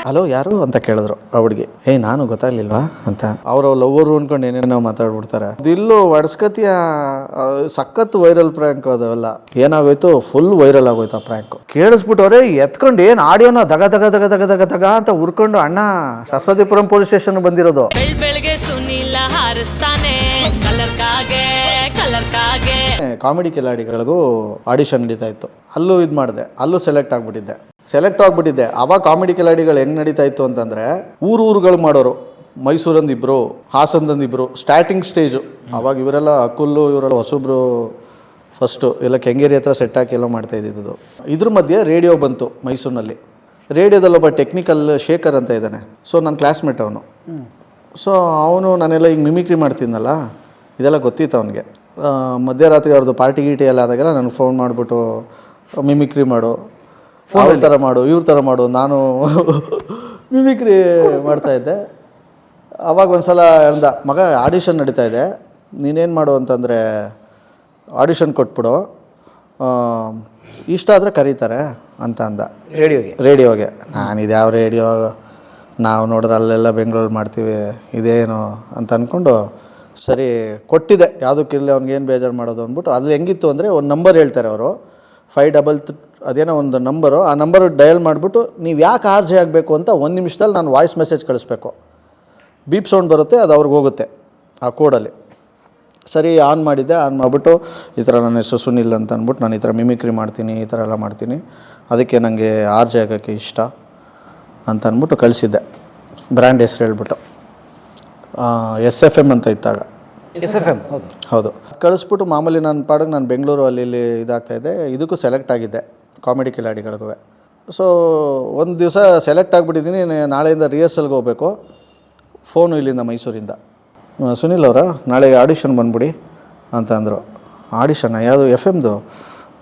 Hello ಯಾರು ಅಂತ ಕೇಳಿದ್ರು ಆ ಹುಡುಗಿ. ನಾನು ಗೊತ್ತಾಗ್ಲಿಲ್ವಾ ಅಂತ. ಅವರು ಲವ್ವರು ಅನ್ಕೊಂಡು ಏನೇನೋ ಮಾತಾಡ್ಬಿಡ್ತಾರೆ. ಇಲ್ಲೂ ಒಡ್ಸ್ಕತಿಯ ಸಖತ್ ವೈರಲ್ ಪ್ರ್ಯಾಂಕ್ ಅವೆಲ್ಲ. ಏನಾಗೋಯ್ತು, ಫುಲ್ ವೈರಲ್ ಆಗೋಯ್ತು ಆ ಪ್ರ್ಯಾಂಕ್. ಕೇಳಿಸ್ಬಿಟ್ಟವ್ರೆ ಎತ್ಕೊಂಡು ಏನು ಆಡಿಯೋನ ದಗ ದಗ ದಗ ದಗ ದಗ ದಗ ಅಂತ ಉರ್ಕೊಂಡು ಅಣ್ಣ ಸರಸ್ವತಿಪುರಂ ಪೊಲೀಸ್ ಸ್ಟೇಷನ್ ಬಂದಿರೋದು. ಬೆಳಗ್ಗೆ ಸುನಿಲ ಹಾರಿಸ್ತಾನೆ ಕಾಮಿಡಿ ಕಿಲಾಡಿಗಳಿಗೂ ಆಡಿಷನ್ ನಡೀತಾ ಇತ್ತು. ಅಲ್ಲೂ ಇದು ಮಾಡಿದೆ, ಅಲ್ಲೂ ಸೆಲೆಕ್ಟ್ ಆಗ್ಬಿಟ್ಟಿದ್ದೆ. ಅವಾಗ ಕಾಮಿಡಿ ಕಿಲಾಡಿಗಳು ಹೆಂಗ್ ನಡೀತಾ ಇತ್ತು ಅಂತಂದ್ರೆ ಊರುಗಳು ಮಾಡೋರು. ಮೈಸೂರಂದಿಬ್ರು, ಹಾಸನದಂದಿಬ್ರು, ಸ್ಟಾರ್ಟಿಂಗ್ ಸ್ಟೇಜು. ಅವಾಗ ಇವರೆಲ್ಲ ಅಕುಲ್ಲು ಇವರೆಲ್ಲ ಹೊಸಬ್ರು ಫಸ್ಟು ಎಲ್ಲ ಕೆಂಗೇರಿ ಹತ್ರ ಸೆಟ್ ಹಾಕಿ ಎಲ್ಲ ಮಾಡ್ತಾ ಇದ್ದಿದ್ದು. ಇದ್ರ ಮಧ್ಯೆ ರೇಡಿಯೋ ಬಂತು ಮೈಸೂರಿನಲ್ಲಿ. ರೇಡಿಯೋದಲ್ಲೊಬ್ಬ ಟೆಕ್ನಿಕಲ್ ಶೇಖರ್ ಅಂತ ಇದ್ದಾನೆ. ಸೊ ನನ್ನ ಕ್ಲಾಸ್ಮೇಟ್ ಅವನು. ಸೊ ಅವನು ನಾನೆಲ್ಲ ಹಿಂಗೆ ಮಿಮಿಕ್ರಿ ಮಾಡ್ತೀನಲ್ಲ, ಇದೆಲ್ಲ ಗೊತ್ತಿತ್ತು ಅವನಿಗೆ. ಮಧ್ಯರಾತ್ರಿ ಅವ್ರದ್ದು ಪಾರ್ಟಿ ಗೀಟಿ ಎಲ್ಲ ಆದಾಗೆಲ್ಲ ನನಗೆ ಫೋನ್ ಮಾಡಿಬಿಟ್ಟು ಮಿಮಿಕ್ರಿ ಮಾಡು, ಅವ್ರ ಥರ ಮಾಡು, ಇವ್ರ ಥರ ಮಾಡು. ನಾನು ಮಿಮಿಕ್ರಿ ಮಾಡ್ತಾಯಿದ್ದೆ. ಅವಾಗ ಒಂದು ಸಲ ಹೇಳ್ದ, ಮಗ ಆಡಿಷನ್ ನಡೀತಾ ಇದೆ, ನೀನೇನು ಮಾಡು ಅಂತಂದರೆ ಆಡಿಷನ್ ಕೊಟ್ಬಿಡು, ಇಷ್ಟ ಆದರೆ ಕರೀತಾರೆ ಅಂತ ಅಂದ. ರೇಡಿಯೋಗೆ. ನಾನಿದು ಯಾವ ರೇಡಿಯೋ, ನಾವು ನೋಡಿದ್ರೆ ಅಲ್ಲೆಲ್ಲ ಬೆಂಗಳೂರು ಮಾಡ್ತೀವಿ, ಇದೇನು ಅಂತ ಅಂದ್ಕೊಂಡು ಸರಿ ಕೊಟ್ಟಿದ್ದೆ. ಯಾವುದಕ್ಕಿರಲಿ ಅವ್ನಿಗೇನು ಬೇಜಾರು ಮಾಡೋದು ಅಂದ್ಬಿಟ್ಟು. ಅದು ಹೆಂಗಿತ್ತು ಅಂದರೆ ಒಂದು ನಂಬರ್ ಹೇಳ್ತಾರೆ ಅವರು, 533 ಅದೇನೋ ಒಂದು ನಂಬರು. ಆ ನಂಬರು ಡಯಲ್ ಮಾಡಿಬಿಟ್ಟು ನೀವು ಯಾಕೆ RJ ಆಗಬೇಕು ಅಂತ 1 ನಿಮಿಷದಲ್ಲಿ ನಾನು ವಾಯ್ಸ್ ಮೆಸೇಜ್ ಕಳಿಸ್ಬೇಕು. ಬೀಪ್ ಸೌಂಡ್ ಬರುತ್ತೆ, ಅದು ಅವ್ರಿಗೆ ಹೋಗುತ್ತೆ ಆ ಕೋಡಲ್ಲಿ. ಸರಿ ಆನ್ ಮಾಡಿದ್ದೆ. ಆನ್ ಮಾಡಿಬಿಟ್ಟು ಈ ಥರ ನನ್ನ ಹೆಸರು ಸುನಿಲ್ ಅಂತ ಅಂದ್ಬಿಟ್ಟು ನಾನು ಈ ಥರ ಮಿಮಿಕ್ರಿ ಮಾಡ್ತೀನಿ, ಈ ಥರ ಎಲ್ಲ ಮಾಡ್ತೀನಿ, ಅದಕ್ಕೆ ನನಗೆ RJ ಆಗೋಕ್ಕೆ ಇಷ್ಟ ಅಂತ ಅಂದ್ಬಿಟ್ಟು ಕಳಿಸಿದ್ದೆ. ಬ್ರ್ಯಾಂಡ್ ಹೆಸರು ಹೇಳ್ಬಿಟ್ಟು SFM ಅಂತ ಇತ್ತಾಗ. SFM ಹೌದು. ಕಳಿಸ್ಬಿಟ್ಟು ಮಾಮೂಲಿ ನನ್ನ ಪಾಡಿಗೆ ನಾನು ಬೆಂಗಳೂರು ಅಲ್ಲಿ ಇಲ್ಲಿ ಇದಾಗ್ತಾಯಿದ್ದೆ. ಇದಕ್ಕೂ ಸೆಲೆಕ್ಟ್ ಆಗಿದ್ದೆ ಕಾಮಿಡಿ ಕಿಲಾಡಿಗಳಿಗೂ. ಸೊ ಒಂದು ದಿವಸ ಸೆಲೆಕ್ಟ್ ಆಗಿಬಿಟ್ಟಿದ್ದೀನಿ, ನಾಳೆಯಿಂದ ರಿಹರ್ಸಲ್ಗೆ ಹೋಗಬೇಕು. ಫೋನು ಇಲ್ಲಿಂದ ಮೈಸೂರಿಂದ, ಸುನಿಲ್ ಅವರ ನಾಳೆ ಆಡಿಷನ್ ಬಂದ್ಬಿಡಿ ಅಂತ ಅಂದರು. ಆಡಿಷನ್ ಯಾವುದು FM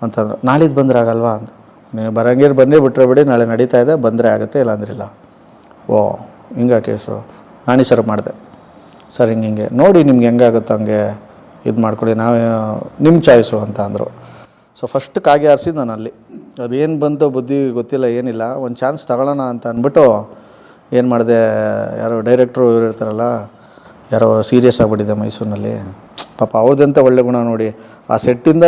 ಅಂತಂದರು. ನಾಳಿದ್ದು ಬಂದರೆ ಆಗಲ್ವಾ ಅಂತ. ನೀವು ಬರಂಗೇರು ಬಂದೇ ಬಿಟ್ಟರೆ ಬಿಡಿ, ನಾಳೆ ನಡೀತಾ ಇದೆ, ಬಂದರೆ ಆಗುತ್ತೆ, ಇಲ್ಲ ಅಂದ್ರಿಲ್ಲ. ಓ ಹಿಂಗೆ ಕೇಸು ನಾನಿ ಸರ್ ಮಾಡಿದೆ. ಸರ್ ಹಿಂಗೆ ನೋಡಿ ನಿಮ್ಗೆ ಹೆಂಗಾಗುತ್ತೆ ಹಂಗೆ ಇದು ಮಾಡ್ಕೊಳ್ಳಿ, ನಾವು ನಿಮ್ಮ ಚಾಯ್ಸು ಅಂತ ಅಂದರು. ಸೊ ಫಸ್ಟ್ ಕಾಗೆ ಆರಿಸಿದ್ದು ನಾನು ಅಲ್ಲಿ. ಅದೇನು ಬಂತು ಬುದ್ಧಿ ಗೊತ್ತಿಲ್ಲ, ಏನಿಲ್ಲ, ಒಂದು ಚಾನ್ಸ್ ತಗೊಳ್ಳೋಣ ಅಂತ ಅಂದ್ಬಿಟ್ಟು ಏನು ಮಾಡಿದೆ, ಯಾರೋ ಡೈರೆಕ್ಟ್ರು ಇವ್ರು ಇರ್ತಾರಲ್ಲ, ಯಾರೋ ಸೀರಿಯಸ್ ಆಗಿಬಿಟ್ಟಿದೆ ಮೈಸೂರಿನಲ್ಲಿ. ಪಾಪ ಅವ್ರದ್ದಂತ ಒಳ್ಳೆ ಗುಣ ನೋಡಿ. ಆ ಸೆಟ್ಟಿಂದ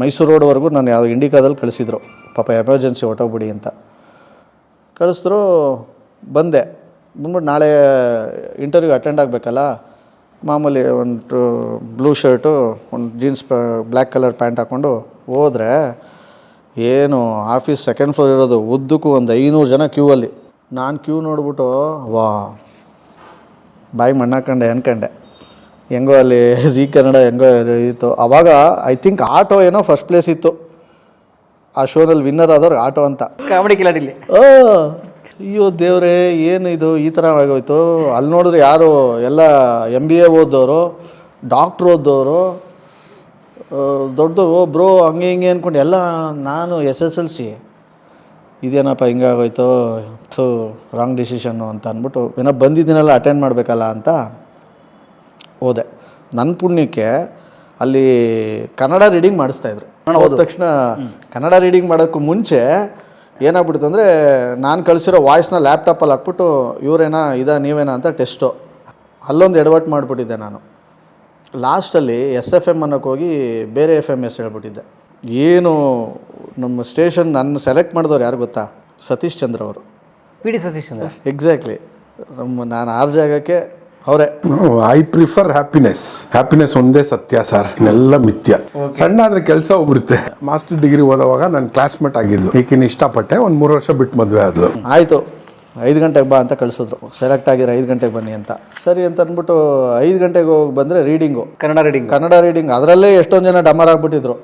ಮೈಸೂರು ರೋಡ್ವರೆಗೂ ನಾನು ಯಾವ ಇಂಡಿಕಾದಲ್ಲಿ ಕಳಿಸಿದ್ರು. ಪಾಪ ಎಮರ್ಜೆನ್ಸಿ ಹೊಟ್ಟೋಗ್ಬಿಡಿ ಅಂತ ಕಳಿಸಿದ್ರು. ಬಂದ್ಬಿಟ್ಟು ನಾಳೆ ಇಂಟರ್ವ್ಯೂಗೆ ಅಟೆಂಡ್ ಆಗಬೇಕಲ್ಲ, ಮಾಮೂಲಿ ಒಂದು ಬ್ಲೂ ಶರ್ಟು, ಒಂದು ಜೀನ್ಸ್ ಬ್ಲ್ಯಾಕ್ ಕಲರ್ ಪ್ಯಾಂಟ್ ಹಾಕ್ಕೊಂಡು ಹೋದರೆ, ಏನು ಆಫೀಸ್ ಸೆಕೆಂಡ್ ಫ್ಲೋರ್ ಇರೋದು, ಉದ್ದಕ್ಕೂ ಒಂದು 500 ಜನ ಕ್ಯೂವಲ್ಲಿ. ನಾನು ಕ್ಯೂ ನೋಡ್ಬಿಟ್ಟು ವಾ ಬಾಯಿ ಮಣ್ಣಾಕೊಂಡೆ ಅನ್ಕೊಂಡೆ. ಹೆಂಗೋ ಅಲ್ಲಿ ಜೀ ಕನ್ನಡ ಹೆಂಗೋ ಇತ್ತು ಆವಾಗ. ಐ ಥಿಂಕ್ ಆಟೋ ಏನೋ ಫಸ್ಟ್ ಪ್ಲೇಸ್ ಇತ್ತು ಆ ಶೋನಲ್ಲಿ. ವಿನ್ನರ್ ಆದವ್ರು ಆಟೋ ಅಂತ ಕಾಮಿಡಿ ಕಿಲಾಡಿಲಿ. ಅಯ್ಯೋ ದೇವ್ರೆ, ಏನು ಇದು ಈ ಥರ ಆಗೋಯ್ತು. ಅಲ್ಲಿ ನೋಡಿದ್ರೆ ಯಾರು ಎಲ್ಲ MBA ಓದೋರು, ಡಾಕ್ಟ್ರ್ ಓದೋರು, ದೊಡ್ಡದು ಬ್ರೋ ಹಂಗೆ ಹಿಂಗೆ ಅಂದ್ಕೊಂಡು ಎಲ್ಲ. ನಾನು SSLC, ಇದೇನಪ್ಪ ಹಿಂಗಾಗೋಯ್ತು, ರಾಂಗ್ ಡಿಸಿಷನ್ನು ಅಂತ ಅಂದ್ಬಿಟ್ಟು ಏನೋ ಬಂದಿದ್ದೀನಲ್ಲ ಅಟೆಂಡ್ ಮಾಡಬೇಕಲ್ಲ ಅಂತ ಹೋದೆ. ನನ್ನ ಪುಣ್ಯಕ್ಕೆ ಅಲ್ಲಿ ಕನ್ನಡ ರೀಡಿಂಗ್ ಮಾಡಿಸ್ತಾಯಿದ್ರು. ಹೋದ ತಕ್ಷಣ ಕನ್ನಡ ರೀಡಿಂಗ್ ಮಾಡೋಕ್ಕೂ ಮುಂಚೆ ಏನಾಗ್ಬಿಡ್ತು ಅಂದರೆ, ನಾನು ಕಳಿಸಿರೋ ವಾಯ್ಸ್ನ ಲ್ಯಾಪ್ಟಾಪಲ್ಲಿ ಹಾಕ್ಬಿಟ್ಟು ಇವರೇನಾ ನೀವೇನಾ ಅಂತ ಟೆಸ್ಟು. ಅಲ್ಲೊಂದು ಎಡವಟ್ಟು ಮಾಡಿಬಿಟ್ಟಿದ್ದೆ ನಾನು. ಲಾಸ್ಟಲ್ಲಿ SFM ಅನ್ನೋಕ್ಕೆ ಹೋಗಿ ಬೇರೆ FMS ಹೇಳ್ಬಿಟ್ಟಿದ್ದೆ. ಏನು ನಮ್ಮ ಸ್ಟೇಷನ್ ನನ್ನ ಸೆಲೆಕ್ಟ್ ಮಾಡಿದವ್ರು ಯಾರು ಗೊತ್ತಾ? ಸತೀಶ್ ಚಂದ್ರ ಅವರು. PD ಸತೀಶ್ ಚಂದ್ರ. ಎಕ್ಸಾಕ್ಟ್ಲಿ. ನಾನು RJ ಆಗೋಕ್ಕೆ ಅವರೇ. ಐ ಪ್ರಿಫರ್ ಹ್ಯಾಪಿನೆಸ್ ಒಂದೇ ಸತ್ಯ ಸರ್, ಇನ್ನೆಲ್ಲ ಮಿಥ್ಯ. ಸಣ್ಣ ಆದ್ರೆ ಕೆಲಸ ಹೋಗ್ಬಿಡುತ್ತೆ. ಮಾಸ್ಟರ್ ಡಿಗ್ರಿ ಓದುವಾಗ ನನ್ನ ಕ್ಲಾಸ್ಮೇಟ್ ಆಗಿದ್ಲು, ಈಗಿನ ಇಷ್ಟಪಟ್ಟೆ. ಒಂದು 3 ವರ್ಷ ಬಿಟ್ಟು ಮದುವೆ ಆದ್ಲು. ಆಯಿತು, 5 ಗಂಟೆಗೆ ಬಾ ಅಂತ ಕಳಿಸಿದ್ರು. ಸೆಲೆಕ್ಟ್ ಆಗಿರೋ 5 ಗಂಟೆಗೆ ಬನ್ನಿ ಅಂತ. ಸರಿ ಅಂತ ಅಂದ್ಬಿಟ್ಟು 5 ಗಂಟೆಗೆ ಹೋಗಿ ಬಂದರೆ ರೀಡಿಂಗು, ಕನ್ನಡ ರೀಡಿಂಗ್. ಅದರಲ್ಲೇ ಎಷ್ಟೊಂದು ಜನ ಡಮರ್ ಆಗಿಬಿಟ್ಟಿದ್ರು.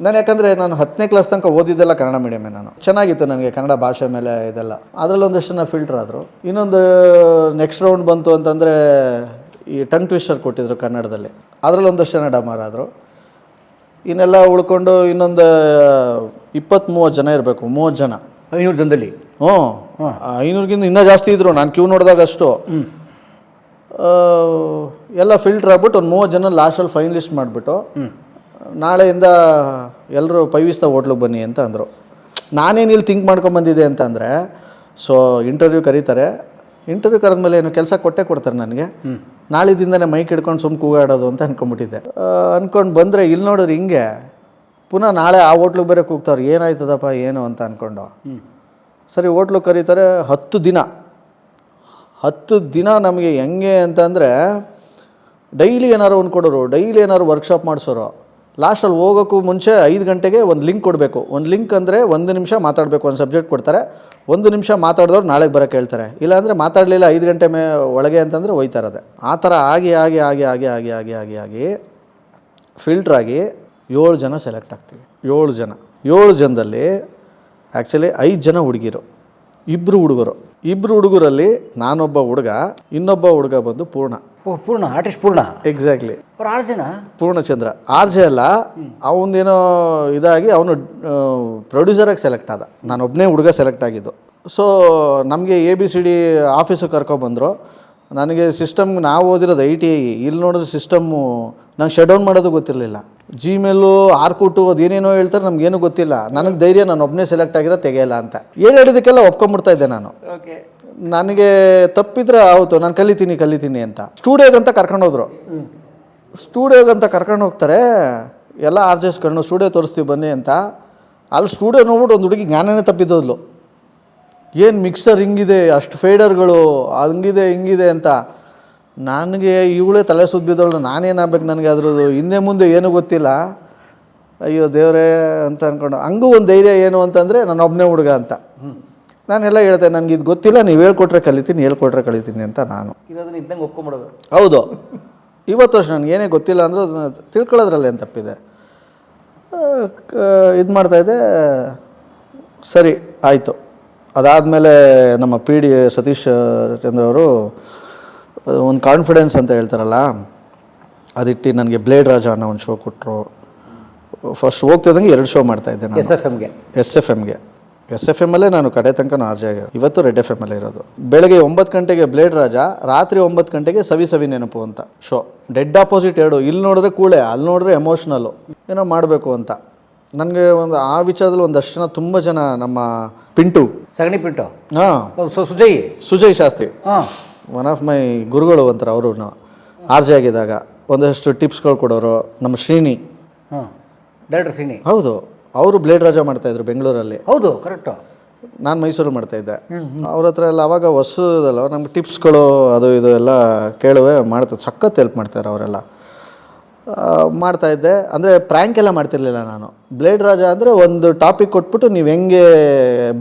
ನಾನು ಯಾಕಂದರೆ ನಾನು 10ನೇ ಕ್ಲಾಸ್ ತನಕ ಓದಿದ್ದೆಲ್ಲ ಕನ್ನಡ ಮೀಡಿಯಮೇ. ನಾನು ಚೆನ್ನಾಗಿತ್ತು ನನಗೆ ಕನ್ನಡ ಭಾಷೆ ಮೇಲೆ ಇದೆಲ್ಲ. ಅದರಲ್ಲಿ ಒಂದಷ್ಟು ಜನ ಫಿಲ್ಟರ್ ಆದರು. ಇನ್ನೊಂದು ನೆಕ್ಸ್ಟ್ ರೌಂಡ್ ಬಂತು ಅಂತಂದರೆ ಈ ಟಂಗ್ ಟ್ವಿಸ್ಟರ್ ಕೊಟ್ಟಿದ್ರು ಕನ್ನಡದಲ್ಲಿ, ಅದರಲ್ಲಿ ಒಂದಷ್ಟು ಜನ ಡಮರ್ ಆದರು. ಇನ್ನೆಲ್ಲ ಉಳ್ಕೊಂಡು ಇನ್ನೊಂದು 20-30 ಜನ ಇರಬೇಕು. 30 ಜನ 500 ಜನದಲ್ಲಿ. 500ಗಿಂತ ಇನ್ನೂ ಜಾಸ್ತಿ ಇದ್ದರು. ನಾನು ಕ್ಯೂ ನೋಡಿದಾಗ ಅಷ್ಟು ಎಲ್ಲ ಫಿಲ್ಟರ್ ಆಗ್ಬಿಟ್ಟು ಒಂದು 30 ಜನ ಲಾಸ್ಟಲ್ಲಿ ಫೈನಲಿಸ್ಟ್ ಮಾಡಿಬಿಟ್ಟು ನಾಳೆಯಿಂದ ಎಲ್ಲರೂ 5 ಸ್ಟಾರ್ ಹೋಟ್ಲಿಗೆ ಬನ್ನಿ ಅಂತ ಅಂದರು. ನಾನೇನು ಇಲ್ಲಿ ಥಿಂಕ್ ಮಾಡ್ಕೊಂಬಂದಿದ್ದೆ ಅಂತ ಅಂದರೆ, ಸೊ ಇಂಟರ್ವ್ಯೂ ಕರೀತಾರೆ, ಇಂಟರ್ವ್ಯೂ ಕರೆದ್ಮೇಲೆ ಏನು ಕೆಲಸ ಕೊಡ್ತಾರೆ ನನಗೆ, ನಾಳಿದಿಂದನೇ ಮೈಕ್ ಹಿಡ್ಕೊಂಡು ಸುಮ್ಮನೆ ಕೂಗಾಡೋದು ಅಂತ ಅಂದ್ಕೊಂಬಿಟ್ಟಿದ್ದೆ. ಅಂದ್ಕೊಂಡು ಬಂದರೆ ಇಲ್ಲಿ ನೋಡಿದ್ರೆ ಹಿಂಗೆ ಪುನಃ ನಾಳೆ ಆ ಹೋಟ್ಲಿಗೆ ಬೇರೆ ಕೂಗ್ತಾರೆ, ಏನಾಯ್ತದಪ್ಪ ಏನು ಅಂತ ಅಂದ್ಕೊಂಡು. ಸರಿ ಹೋಟ್ಲಿಗೆ ಕರೀತಾರೆ. 10 ದಿನ ನಮಗೆ ಹೆಂಗೆ ಅಂತಂದರೆ ಡೈಲಿ ಏನಾರು ಒಂದು ಕೊಡೋರು, ಡೈಲಿ ಏನಾರು ವರ್ಕ್ಶಾಪ್ ಮಾಡಿಸೋರು. ಲಾಸ್ಟಲ್ಲಿ ಹೋಗೋಕ್ಕೂ ಮುಂಚೆ 5 ಗಂಟೆಗೆ ಒಂದು ಲಿಂಕ್ ಕೊಡಬೇಕು. ಒಂದು ಲಿಂಕ್ ಅಂದರೆ 1 ನಿಮಿಷ ಮಾತಾಡಬೇಕು, ಒಂದು ಸಬ್ಜೆಕ್ಟ್ ಕೊಡ್ತಾರೆ, 1 ನಿಮಿಷ ಮಾತಾಡಿದವ್ರು ನಾಳೆಗೆ ಬರೋಕ್ಕೆ ಹೇಳ್ತಾರೆ. ಇಲ್ಲಾಂದರೆ ಮಾತಾಡಲಿಲ್ಲ 5 ಗಂಟೆ ಒಳಗೆ ಅಂತಂದರೆ ಹೋಯ್ತಾ ಇರೋದೆ. ಆ ಥರ ಆಗಿ ಫಿಲ್ಟ್ರಾಗಿ 7 ಜನ ಸೆಲೆಕ್ಟ್ ಆಗ್ತೀವಿ. 7 ಜನದಲ್ಲಿ ಆ್ಯಕ್ಚುಲಿ 5 ಜನ ಹುಡುಗಿರು, 2 ಹುಡುಗರು. 2 ಹುಡುಗರಲ್ಲಿ ನಾನೊಬ್ಬ ಹುಡುಗ, ಇನ್ನೊಬ್ಬ ಹುಡುಗ ಬಂದು ಪೂರ್ಣ. ಪೂರ್ಣ ಆರ್ಟಿಸ್ಟ್ ಪೂರ್ಣ. ಎಕ್ಸಾಕ್ಟ್ಲಿ. ಅವ್ರು 6 ಜನ. ಪೂರ್ಣಚಂದ್ರ RJ ಅಲ್ಲ, ಅವನದೇನೋ ಇದಾಗಿ ಅವನು ಪ್ರೊಡ್ಯೂಸರಾಗಿ ಸೆಲೆಕ್ಟ್ ಆದ. ನಾನೊಬ್ಬನೇ ಹುಡುಗ ಸೆಲೆಕ್ಟ್ ಆಗಿದ್ದು. ಸೊ ನಮಗೆ ABCD ಆಫೀಸಿಗೆ ಕರ್ಕೊಬಂದರು. ನನಗೆ ಸಿಸ್ಟಮ್ ನಾವು ಓದಿರೋದು ITI, ಇಲ್ಲಿ ನೋಡಿದ್ರೆ ಸಿಸ್ಟಮ್ಮು ನಂಗೆ ಶಟ್ ಡೌನ್ ಮಾಡೋದು ಗೊತ್ತಿರಲಿಲ್ಲ. ಜಿಮೇಲು ಆರ್ಕೂಟು ಅದೇನೇನೋ ಹೇಳ್ತಾರೆ, ನಮಗೇನು ಗೊತ್ತಿಲ್ಲ. ನನಗೆ ಧೈರ್ಯ, ನಾನು ಒಬ್ಬನೇ ಸೆಲೆಕ್ಟ್ ಆಗಿರೋ ತೆಗೆಯಲ್ಲ ಅಂತ ಹೇಳಿದ್ದಕ್ಕೆಲ್ಲ ಒಪ್ಕೊಂಬಿಡ್ತಾ ಇದ್ದೆ ನಾನು. ನನಗೆ ತಪ್ಪಿದ್ರೆ ಆಯಿತು, ನಾನು ಕಲಿತೀನಿ ಅಂತ. ಸ್ಟುಡಿಯೋಗಂತ ಕರ್ಕೊಂಡು ಹೋಗ್ತಾರೆ. ಎಲ್ಲ RJs ಕಣ್ಣು ಸ್ಟುಡಿಯೋ ತೋರಿಸ್ತೀವಿ ಬನ್ನಿ ಅಂತ. ಅಲ್ಲಿ ಸ್ಟುಡಿಯೋ ನೋಡ್ಬಿಟ್ಟು ಒಂದು ಹುಡುಗಿ ಜ್ಞಾನನೇ ತಪ್ಪಿದ್ದೋದ್ಲು. ಏನು ಮಿಕ್ಸರ್ ಹಿಂಗಿದೆ, ಅಷ್ಟು ಫೇಡರ್ಗಳು ಹಂಗಿದೆ ಹಿಂಗಿದೆ ಅಂತ. ನನಗೆ ಇವಳೇ ತಲೆ ಸುದ್ದಿದ್ದವಳು, ನಾನೇನಾಗಬೇಕು, ನನಗೆ ಅದ್ರದ್ದು ಹಿಂದೆ ಮುಂದೆ ಏನೂ ಗೊತ್ತಿಲ್ಲ. ಅಯ್ಯೋ ದೇವರೇ ಅಂತ ಅಂದ್ಕೊಂಡು. ಹಂಗೂ ಒಂದು ಧೈರ್ಯ ಏನು ಅಂತಂದರೆ ನಾನು ಒಬ್ಬನೇ ಹುಡುಗ ಅಂತ. ನಾನೆಲ್ಲ ಹೇಳ್ತೆ, ನನಗೆ ಇದು ಗೊತ್ತಿಲ್ಲ, ನೀವು ಹೇಳ್ಕೊಟ್ರೆ ಕಲಿತೀನಿ ಅಂತ ನಾನು ಇದ್ದಂಗೆ ಒಪ್ಕೊಂಬಿಡೋದು. ಹೌದು, ಇವತ್ತು ಅಷ್ಟು ನನಗೆ ಏನೇ ಗೊತ್ತಿಲ್ಲ ಅಂದರೂ ಅದನ್ನು ತಿಳ್ಕೊಳ್ಳೋದ್ರಲ್ಲಿ ಏನು ತಪ್ಪಿದೆ. ಇದು ಮಾಡ್ತಾಯಿದ್ದೆ. ಸರಿ ಆಯಿತು. ಅದಾದಮೇಲೆ ನಮ್ಮ PD ಸತೀಶ್ ಚಂದ್ರ ಅವರು ಒಂದು ಕಾನ್ಫಿಡೆನ್ಸ್ ಅಂತ ಹೇಳ್ತಾರಲ್ಲ, ಅದಿಟ್ಟು ನನಗೆ ಬ್ಲೇಡ್ ರಾಜ ಅನ್ನೋ ಒಂದು ಶೋ ಕೊಟ್ಟರು. ಫಸ್ಟ್ ಹೋಗ್ತಿದ್ದಂಗೆ 2 ಶೋ ಮಾಡ್ತಾಯಿದ್ದೆ ನಾನು. SFMಲ್ಲೇ ನಾನು ಕಡೆ ತನಕ RJ ಆಗಿ, ಇವತ್ತು ರೆಡ್ FMಲ್ಲೇ ಇರೋದು. ಬೆಳಗ್ಗೆ 9 ಗಂಟೆಗೆ ಬ್ಲೇಡ್ ರಾಜ, ರಾತ್ರಿ 9 ಗಂಟೆಗೆ ಸವಿ ನೆನಪು ಅಂತ ಶೋ. Dead opposite 2. ಇಲ್ಲಿ ನೋಡಿದ್ರೆ ಕೂಳೆ, ಅಲ್ಲಿ ನೋಡಿದ್ರೆ ಎಮೋಷ್ನಲ್ಲು, ಏನೋ ಮಾಡಬೇಕು ಅಂತ. ನನಗೆ ಒಂದು ಆ ವಿಚಾರದಲ್ಲಿ ಒಂದಷ್ಟು ಜನ, ತುಂಬ ಜನ, ನಮ್ಮ ಸಗಣಿ ಪಿಂಟು, ಹಾಂ, Sujay Shastri, one of my ಗುರುಗಳು ಅಂತಾರೆ ಅವರು. RJ ಆಗಿದ್ದಾಗ ಒಂದಷ್ಟು ಟಿಪ್ಸ್ಗಳು ಕೊಡೋರು. ನಮ್ಮ ಶ್ರೀನಿ, ಡೈರೆಕ್ಟರ್ ಶ್ರೀನಿ, ಹೌದು, ಅವರು ಬ್ಲೇಡ್ ರಾಜ ಮಾಡ್ತಾಯಿದ್ರು ಬೆಂಗಳೂರಲ್ಲಿ. ಹೌದು, ಕರೆಕ್ಟು. ನಾನು ಮೈಸೂರು ಮಾಡ್ತಾಯಿದ್ದೆ. ಅವ್ರ ಹತ್ರ ಎಲ್ಲ ಅವಾಗ ಹೊಸದಲ್ಲ, ನಮ್ಗೆ ಟಿಪ್ಸ್ಗಳು ಅದು ಇದು ಎಲ್ಲ ಕೇಳುವೆ ಮಾಡ್ತಾರೆ. ಸಖತ್ ಹೆಲ್ಪ್ ಮಾಡ್ತಾರೆ ಅವರೆಲ್ಲ. ಮಾಡ್ತಾಯಿದ್ದೆ. ಅಂದರೆ ಪ್ರ್ಯಾಂಕ್ ಎಲ್ಲ ಮಾಡ್ತಿರ್ಲಿಲ್ಲ ನಾನು. ಬ್ಲೇಡ್ ರಾಜ ಅಂದರೆ ಒಂದು ಟಾಪಿಕ್ ಕೊಟ್ಬಿಟ್ಟು ನೀವು ಹೆಂಗೆ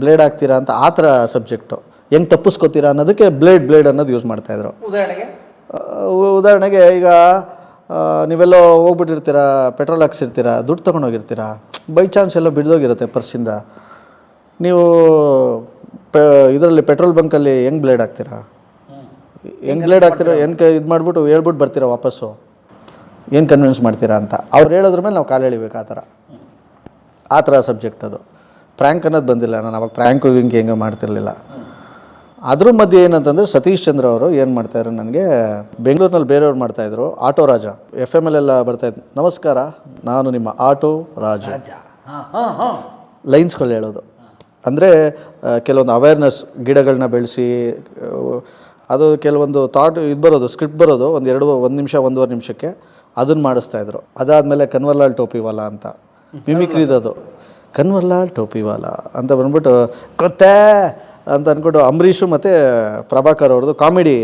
ಬ್ಲೇಡ್ ಆಗ್ತೀರಾ ಅಂತ, ಆ ಥರ ಸಬ್ಜೆಕ್ಟು, ಹೆಂಗೆ ತಪ್ಪಿಸ್ಕೋತೀರಾ ಅನ್ನೋದಕ್ಕೆ ಬ್ಲೇಡ್ ಅನ್ನೋದು ಯೂಸ್ ಮಾಡ್ತಾಯಿದ್ರು. ಉದಾಹರಣೆಗೆ ಈಗ ನೀವೆಲ್ಲೋ ಹೋಗ್ಬಿಟ್ಟಿರ್ತೀರ, ಪೆಟ್ರೋಲ್ ಹಾಕ್ಸಿರ್ತೀರ, ದುಡ್ಡು ತೊಗೊಂಡೋಗಿರ್ತೀರ, ಬೈ ಚಾನ್ಸ್ ಎಲ್ಲ ಬಿಡ್ದೋಗಿರುತ್ತೆ ಪರ್ಸಿಂದ. ನೀವು ಇದರಲ್ಲಿ ಪೆಟ್ರೋಲ್ ಬಂಕಲ್ಲಿ ಹೆಂಗೆ ಬ್ಲೇಡ್ ಹಾಕ್ತೀರಾ, ಇದು ಮಾಡಿಬಿಟ್ಟು ಹೇಳ್ಬಿಟ್ಟು ಬರ್ತೀರಾ ವಾಪಸ್ಸು, ಏನು ಕನ್ವಿನ್ಸ್ ಮಾಡ್ತೀರಾ ಅಂತ ಅವ್ರು ಹೇಳೋದ್ರ ಮೇಲೆ ನಾವು ಕಾಲು ಎಳಿಬೇಕು. ಆ ಥರ ಸಬ್ಜೆಕ್ಟ್ ಅದು. ಪ್ರ್ಯಾಂಕ್ ಅನ್ನೋದು ಬಂದಿಲ್ಲ. ನಾನು ಅವಾಗ ಪ್ರ್ಯಾಂಕು ಹೆಂಗೆ ಮಾಡ್ತಿರ್ಲಿಲ್ಲ. ಅದ್ರ ಮಧ್ಯೆ ಏನಂತಂದರೆ ಸತೀಶ್ ಚಂದ್ರ ಅವರು ಏನು ಮಾಡ್ತಾಯಿದ್ರು, ನನಗೆ ಬೆಂಗಳೂರಿನಲ್ಲಿ ಬೇರೆಯವ್ರು ಮಾಡ್ತಾಯಿದ್ರು. ಆಟೋ ರಾಜ FMಲ್ಲೆಲ್ಲ ಬರ್ತಾಯಿದ್ರು. ನಮಸ್ಕಾರ, ನಾನು ನಿಮ್ಮ ಆಟೋ ರಾಜ. ಲೈನ್ಸ್ಗಳು ಹೇಳೋದು ಅಂದರೆ ಕೆಲವೊಂದು ಅವೇರ್ನೆಸ್, ಗಿಡಗಳನ್ನ ಬೆಳೆಸಿ, ಅದು ಕೆಲವೊಂದು ಥಾಟ್ ಇದು ಬರೋದು, ಸ್ಕ್ರಿಪ್ಟ್ ಬರೋದು, 1 ನಿಮಿಷ 1.5 ನಿಮಿಷಕ್ಕೆ, ಅದನ್ನು ಮಾಡಿಸ್ತಾಯಿದ್ರು. ಅದಾದಮೇಲೆ ಕನ್ವರ್ಲಾಲ್ ಟೋಪಿವಾಲಾ ಅಂತ ಮಿಮಿಕ್ರಿದದು. ಕನ್ವರ್ಲಾಲ್ ಟೋಪಿವಾಲಾ ಅಂತ ಬಂದ್ಬಿಟ್ಟು ಗೊತ್ತೇ ಅಂತ ಅಂದ್ಕೊಂಡು ಅಂಬರೀಷು ಮತ್ತು ಪ್ರಭಾಕರ್ ಅವ್ರದ್ದು ಕಾಮಿಡಿ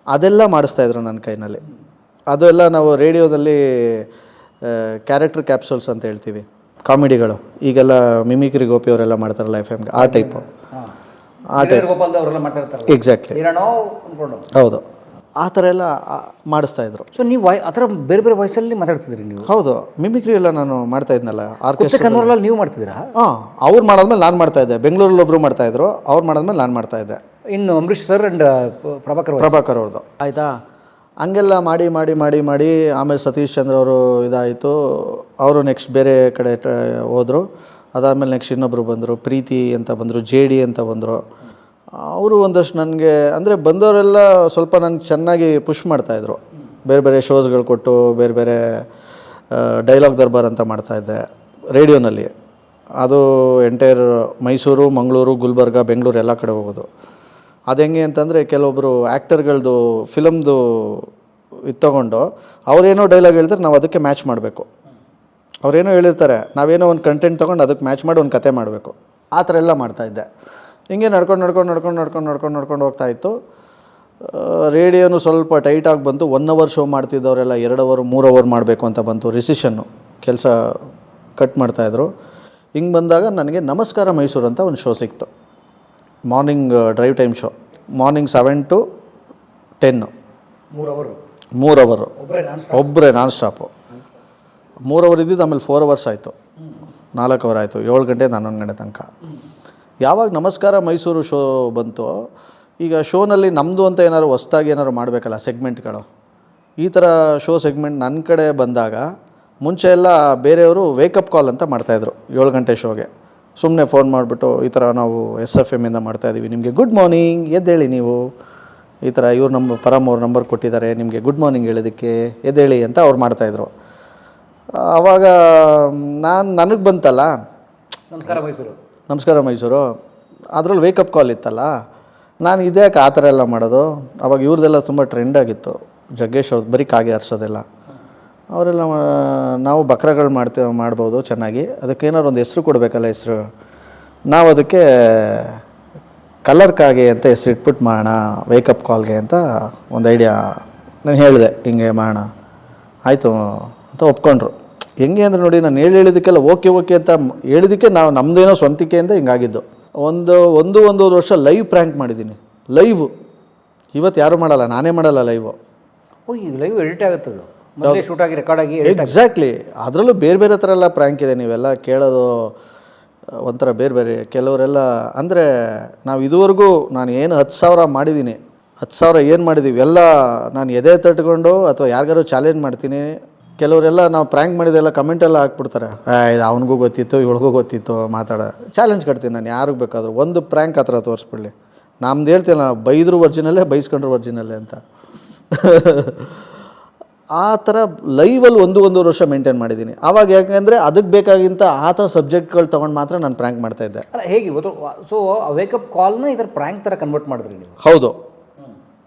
ಅದೆಲ್ಲ ಮಾಡಿಸ್ತಾಯಿದ್ರು ನನ್ನ ಕೈನಲ್ಲಿ. ಅದೆಲ್ಲ ನಾವು ರೇಡಿಯೋದಲ್ಲಿ ಕ್ಯಾರೆಕ್ಟರ್ ಕ್ಯಾಪ್ಸೂಲ್ಸ್ ಅಂತ ಹೇಳ್ತೀವಿ, ಕಾಮಿಡಿಗಳು. ಈಗೆಲ್ಲ ಮಿಮಿಕ್ರಿ ಗೋಪಿ ಅವರೆಲ್ಲ ಮಾಡ್ತಾರಲ್ಲ FMಗೆ, ಆ ಟೈಪ್. ಎಕ್ಸಾಕ್ಟ್ಲಿ, ಹೌದು, ಆ ಥರ ಎಲ್ಲ ಮಾಡಿಸ್ತಾಯಿದ್ರು. ಸೊ ನೀವು ಆ ಥರ ಬೇರೆ ಬೇರೆ ವಾಯ್ಸಲ್ಲಿ ಮಾತಾಡ್ತಿದ್ರಿ ನೀವು? ಹೌದು, ಮಿಮಿಕ್ರಿ ಎಲ್ಲ ನಾನು ಮಾಡ್ತಾ ಇದ್ನಲ್ಲ ಆರ್ಕೆಸ್ಟ್ರಾ. ನೀವು ಮಾಡ್ತಿದ್ದೀರಾ? ಹಾಂ, ಅವ್ರು ಮಾಡಾದ್ಮೇಲೆ ನಾನು ಮಾಡ್ತಾಯಿದ್ದೆ. ಬೆಂಗಳೂರಲ್ಲಿ ಒಬ್ಬರು ಮಾಡ್ತಾಯಿದ್ರು, ಅವ್ರು ಮಾಡಾದ್ಮೇಲೆ ನಾನು ಮಾಡ್ತಾಯಿದ್ದೆ. ಇನ್ನು ಅಂಬರೀಷ್ ಸರ್ ಆ್ಯಂಡ್ ಪ್ರಭಾಕರ್ ಅವ್ರದ್ದು ಆಯಿತಾ. ಹಂಗೆಲ್ಲ ಮಾಡಿ ಮಾಡಿ ಮಾಡಿ ಮಾಡಿ ಆಮೇಲೆ ಸತೀಶ್ ಚಂದ್ರ ಅವರು ಇದಾಯಿತು. ಅವರು ನೆಕ್ಸ್ಟ್ ಬೇರೆ ಕಡೆ ಹೋದರು. ಅದಾದಮೇಲೆ ನೆಕ್ಸ್ಟ್ ಇನ್ನೊಬ್ಬರು ಬಂದರು, ಪ್ರೀತಿ ಅಂತ ಬಂದರು, JD ಅಂತ ಬಂದರು. ಅವರು ಒಂದಷ್ಟು ನನಗೆ ಅಂದರೆ ಬಂದವರೆಲ್ಲ ಸ್ವಲ್ಪ ನನಗೆ ಚೆನ್ನಾಗಿ ಪುಷ್ ಮಾಡ್ತಾಯಿದ್ರು. ಬೇರೆ ಬೇರೆ ಶೋಸ್ಗಳು ಕೊಟ್ಟು, ಬೇರೆ ಬೇರೆ ಡೈಲಾಗ್ ದರ್ಬಾರ್ ಅಂತ ಮಾಡ್ತಾಯಿದ್ದೆ ರೇಡಿಯೋನಲ್ಲಿ. ಅದು ಎಂಟೈರ್ ಮೈಸೂರು, ಮಂಗಳೂರು, ಗುಲ್ಬರ್ಗ, ಬೆಂಗಳೂರು ಎಲ್ಲ ಕಡೆ ಹೋಗೋದು. ಅದು ಹೆಂಗೆ ಅಂತಂದರೆ ಕೆಲವೊಬ್ಬರು ಆ್ಯಕ್ಟರ್ಗಳದ್ದು ಫಿಲಮ್ದು ಇದು ತೊಗೊಂಡು ಅವರೇನೋ ಡೈಲಾಗ್ ಹೇಳ್ತಾರೆ, ನಾವು ಅದಕ್ಕೆ ಮ್ಯಾಚ್ ಮಾಡಬೇಕು. ಅವರೇನೋ ಹೇಳಿರ್ತಾರೆ, ನಾವೇನೋ ಒಂದು ಕಂಟೆಂಟ್ ತೊಗೊಂಡು ಅದಕ್ಕೆ ಮ್ಯಾಚ್ ಮಾಡಿ ಒಂದು ಕತೆ ಮಾಡಬೇಕು. ಆ ಥರ ಎಲ್ಲ ಮಾಡ್ತಾಯಿದ್ದೆ. ಹಿಂಗೆ ನಡ್ಕೊಂಡು ಹೋಗ್ತಾಯಿತ್ತು. ರೇಡಿಯೋನು ಸ್ವಲ್ಪ ಟೈಟಾಗಿ ಬಂತು. 1 hour ಶೋ ಮಾಡ್ತಿದ್ದವರೆಲ್ಲ 2 hour 3 hour ಮಾಡಬೇಕು ಅಂತ ಬಂತು. ರಿಸಿಷನ್ನು ಕೆಲಸ ಕಟ್ ಮಾಡ್ತಾಯಿದ್ರು. ಹಿಂಗೆ ಬಂದಾಗ ನನಗೆ ನಮಸ್ಕಾರ ಮೈಸೂರು ಅಂತ ಒಂದು ಶೋ ಸಿಕ್ತು. Morning drive time show. Morning 7 to 10 3 hour ಒಬ್ಬರೇ ನಾನ್ ಸ್ಟಾಪು. 3 hour ಇದ್ದಿದ್ದು ಆಮೇಲೆ 4 hours ಆಯಿತು, 4 hour ಆಯಿತು, 7 ಗಂಟೆ 11 ಗಂಟೆ ತನಕ. ಯಾವಾಗ ನಮಸ್ಕಾರ ಮೈಸೂರು ಶೋ ಬಂತು, ಈಗ ಶೋನಲ್ಲಿ ನಮ್ಮದು ಅಂತ ಏನಾದ್ರು ಹೊಸ್ದಾಗಿ ಏನಾದ್ರು ಮಾಡಬೇಕಲ್ಲ ಸೆಗ್ಮೆಂಟ್ಗಳು. ಈ ಥರ ಶೋ ಸೆಗ್ಮೆಂಟ್ ನನ್ನ ಕಡೆ ಬಂದಾಗ ಮುಂಚೆ ಎಲ್ಲ ಬೇರೆಯವರು ವೇಕಪ್ ಕಾಲ್ ಅಂತ ಮಾಡ್ತಾಯಿದ್ರು 7 ಗಂಟೆ ಶೋಗೆ. ಸುಮ್ಮನೆ ಫೋನ್ ಮಾಡಿಬಿಟ್ಟು, ಈ ಥರ ನಾವು SFM ಇಂದ ಮಾಡ್ತಾಯಿದ್ದೀವಿ, ನಿಮಗೆ ಗುಡ್ ಮಾರ್ನಿಂಗ್, ಎದ್ದೇಳಿ ನೀವು, ಈ ಥರ ಇವ್ರು ನಮ್ಮ ಪರಮ್ ಅವ್ರ ನಂಬರ್ ಕೊಟ್ಟಿದ್ದಾರೆ, ನಿಮಗೆ ಗುಡ್ ಮಾರ್ನಿಂಗ್ ಹೇಳೋದಕ್ಕೆ ಎದ್ದೇಳಿ ಅಂತ ಅವ್ರು ಮಾಡ್ತಾಯಿದ್ರು. ಆವಾಗ ನನಗೆ ಬಂತಲ್ಲ ನಮಸ್ಕಾರ ಮೈಸೂರು, ಅದರಲ್ಲಿ ವೇಕಪ್ ಕಾಲ್ ಇತ್ತಲ್ಲ, ನಾನು ಇದ್ಯಾಕೆ ಆ ಥರ ಎಲ್ಲ ಮಾಡೋದು. ಅವಾಗ ಇವ್ರದ್ದೆಲ್ಲ ತುಂಬ ಟ್ರೆಂಡ್ ಆಗಿತ್ತು, ಜಗ್ಗೇಶ್ ಅವ್ರದ್ದು ಬರೀ ಕಾಗೆ ಹರಿಸೋದೆಲ್ಲ. ಅವರೆಲ್ಲ ನಾವು ಬಕ್ರಗಳು ಮಾಡ್ಬೋದು ಚೆನ್ನಾಗಿ, ಅದಕ್ಕೆ ಏನಾದ್ರು ಒಂದು ಹೆಸರು ಕೊಡಬೇಕಲ್ಲ. ಹೆಸರು ನಾವು ಅದಕ್ಕೆ ಕಲರ್ ಕಾಗೆ ಅಂತ ಹೆಸರು ಇಟ್ಬಿಟ್ಟು ಮಾಡೋಣ ವೇಕಪ್ ಕಾಲ್ಗೆ ಅಂತ ಒಂದು ಐಡಿಯಾ ನಾನು ಹೇಳಿದೆ. ಹಿಂಗೆ ಮಾಡೋಣ ಆಯಿತು ಅಂತ ಒಪ್ಕೊಂಡ್ರು. ಹೆಂಗೆ ಅಂದರೆ ನೋಡಿ, ನಾನು ಹೇಳಿದ್ದಕ್ಕೆಲ್ಲ ಓಕೆ ಅಂತ ಹೇಳಿದ್ದಕ್ಕೆ ನಾವು ನಮ್ಮದೇನೋ ಸ್ವಂತಿಕೆಯಿಂದ ಹಿಂಗಾಗಿದ್ದು. ಒಂದೂವರೆ ವರ್ಷ ಲೈವ್ ಪ್ರ್ಯಾಂಕ್ ಮಾಡಿದ್ದೀನಿ. ಲೈವ್ ಇವತ್ತು ಯಾರು ಮಾಡಲ್ಲ, ನಾನೇ ಮಾಡಲ್ಲ ಲೈವು. ಈಗ ಲೈವ್ ಎಡಿಟ್ ಆಗುತ್ತದು, ಮೊದಲೇ ಶೂಟ್ ಆಗಿ ರೆಕಾರ್ಡ್ ಆಗಿ. ಎಕ್ಸಾಕ್ಟ್ಲಿ. ಅದರಲ್ಲೂ ಬೇರೆ ಥರ ಎಲ್ಲ ಪ್ರ್ಯಾಂಕ್ ಇದೆ. ನೀವೆಲ್ಲ ಕೇಳೋದು ಒಂಥರ ಬೇರೆ. ಕೆಲವರೆಲ್ಲ ಅಂದರೆ ನಾವು ಇದುವರೆಗೂ ನಾನು ಏನು 10,000 ಮಾಡಿದ್ದೀನಿ, 10,000 ಏನು ಮಾಡಿದ್ದೀವಿ ಎಲ್ಲ ನಾನು ಎದೆ ತಟ್ಕೊಂಡು ಅಥವಾ ಯಾರಿಗಾರು ಚಾಲೆಂಜ್ ಮಾಡ್ತೀನಿ. ಕೆಲವರೆಲ್ಲ ನಾವು ಪ್ರ್ಯಾಂಕ್ ಮಾಡಿದೆಲ್ಲ ಕಮೆಂಟೆಲ್ಲ ಹಾಕ್ಬಿಡ್ತಾರೆ, ಇದು ಅವನಿಗೂ ಗೊತ್ತಿತ್ತು ಇವಳಿಗೂ ಗೊತ್ತಿತ್ತು ಮಾತಾಡೋ. ಚಾಲೆಂಜ್ ಕಟ್ತೀನಿ ನಾನು ಯಾರಿಗೆ ಬೇಕಾದರೂ. ಒಂದು ಪ್ರ್ಯಾಂಕ್ ಆ ಥರ ತೋರಿಸ್ಬಿಡ್ಲಿ, ನಮ್ದು ಹೇಳ್ತಿಲ್ಲ, ಬೈದ್ರು ಒರ್ಜಿನಲ್ಲೇ ಬೈಸ್ಕೊಂಡ್ರು ಒರ್ಜಿನಲ್ಲೇ ಅಂತ. ಆ ಥರ ಲೈವಲ್ಲಿ ಒಂದೂವರೆ ವರ್ಷ ಮೇಂಟೈನ್ ಮಾಡಿದ್ದೀನಿ. ಆವಾಗ ಯಾಕೆಂದರೆ ಅದಕ್ಕೆ ಬೇಕಾಗಿಂತ ಆ ಥರ ಸಬ್ಜೆಕ್ಟ್ಗಳು ತೊಗೊಂಡು ಮಾತ್ರ ನಾನು ಪ್ರ್ಯಾಂಕ್ ಮಾಡ್ತಾಯಿದ್ದೆ. ಅಲ್ಲ ಹೇಗೆ ಇವತ್ತು ಸೊ ವೇಕಪ್ ಕಾಲ್ನ ಈ ಥರ ಪ್ರ್ಯಾಂಕ್ ಥರ ಕನ್ವರ್ಟ್ ಮಾಡಿದ್ರಿ ನೀವು? ಹೌದು,